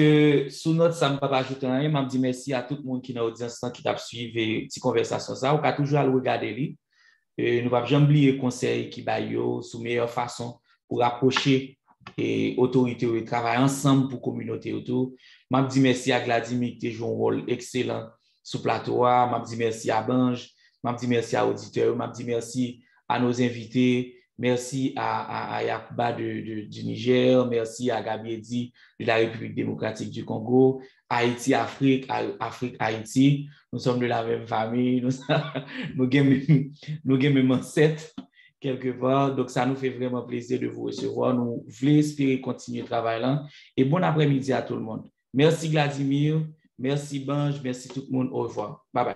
sous note, ça ne m'a pas ajouté rien. Je dis merci à tout le monde qui est dans l'audience qui t'a suivi cette conversation. Ça, on peut toujours aller regarder. Nous ne pouvons jamais oublier les conseils qui baillent sous meilleure façon pour approcher et autorité et travailler ensemble pour la communauté autour. Je dis merci à Vladimir qui a joué un rôle excellent sur le plateau. Je dis merci à Bange. Je dis merci à l'auditeur. Je dis merci à nos invités. Merci à Yacouba du Niger. Merci à Gabiedi de la République démocratique du Congo. Haïti, Afrique, Haïti. Nous sommes de la même famille. Nous sommes même ancêtres quelque part. Donc, ça nous fait vraiment plaisir de vous recevoir. Nous voulons espérer continuer le travail là. Et bon après-midi à tout le monde. Merci Vladimir. Merci Bange. Merci tout le monde. Au revoir. Bye bye.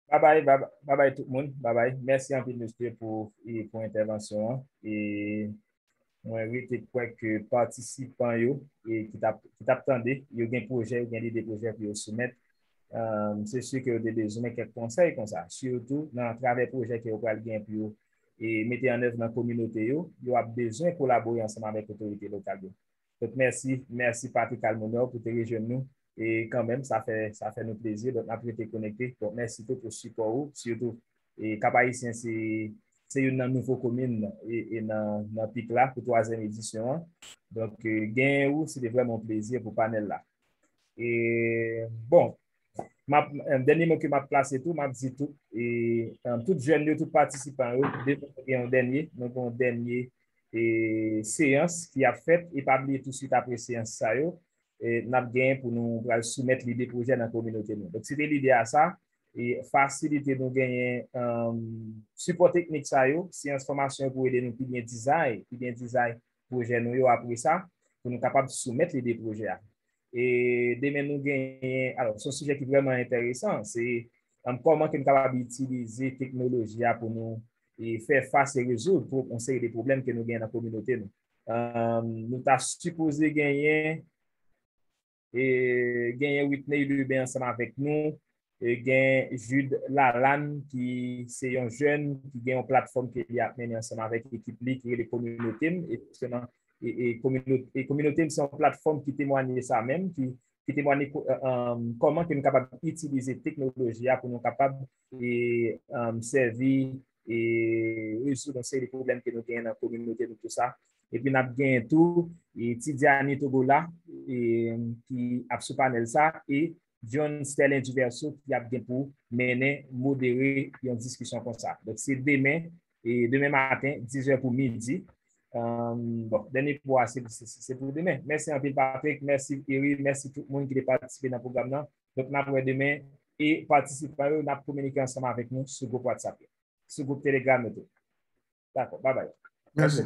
Bye bye tout le monde. Bye bye. Merci un peu monsieur pour l'intervention. Et moi, je crois que participants et qui t'attendent, il y a un projet, il y a des projets pour soumettre. C'est sûr que vous avez besoin de quelques conseils comme ça. Surtout dans le travail projet que vous avez bien pour et mettre en œuvre dans la communauté, vous avez besoin de collaborer ensemble avec l'autorité locale. Donc, merci Patrick Almonor pour te rejoindre nous. Et quand même, ça fait nous plaisir. Donc, après été connecté. Donc, merci pour le support. Surtout, et Cap-Haïtien, c'est une nouvelle commune et dans le pic là pour la 3e édition. Donc, gain ou c'était vraiment plaisir pour le panel là. Et bon, dernier mot que m'a placé tout, m'a dit tout. Et tout jeune, tout participant, un dernier séance qui a fait et pas oublier tout de suite après séance ça et n'a gagné pour nous soumettre l'idée projet dans la communauté. Donc c'était l'idée à ça et faciliter nous gagner support technique ça séance formation pour aider nous qui bien design projet nous après ça pour nous capable de soumettre l'idée projet. Et demain nous gagnons, alors c'est un sujet qui est vraiment intéressant, c'est comment nous sommes capables d'utiliser la technologie pour nous et faire face et résoudre pour une série de problèmes que nous gagnons dans la communauté. Nous avons supposé gagner Whitney Lubin ensemble avec nous, et gagner Jude Lalanne qui c'est un jeune qui gagne une plateforme qui a mené ensemble avec l'équipe qui est les communautés et communauté, c'est une plateforme qui témoigne ça même, qui témoigne comment nous sommes capables d'utiliser la technologie pour nous capables de servir et résoudre les problèmes que nous avons dans la communauté, tout ça. Et puis, nous avons gagné tout, et Tidiane Togola, qui a ce panel ça, et John Sterling Diverso, qui a bien pour mener, modérer une discussion comme ça. Donc, c'est demain matin, 10h pour midi. Bon, dernier fois, c'est pour demain. Merci un peu, Patrick. Merci, Eric. Merci tout le monde qui a participé dans le programme. Donc, nous avons demain et participants, nous avons communiqué ensemble avec nous sur le groupe WhatsApp, sur le groupe Telegram. D'accord, bye bye. Merci.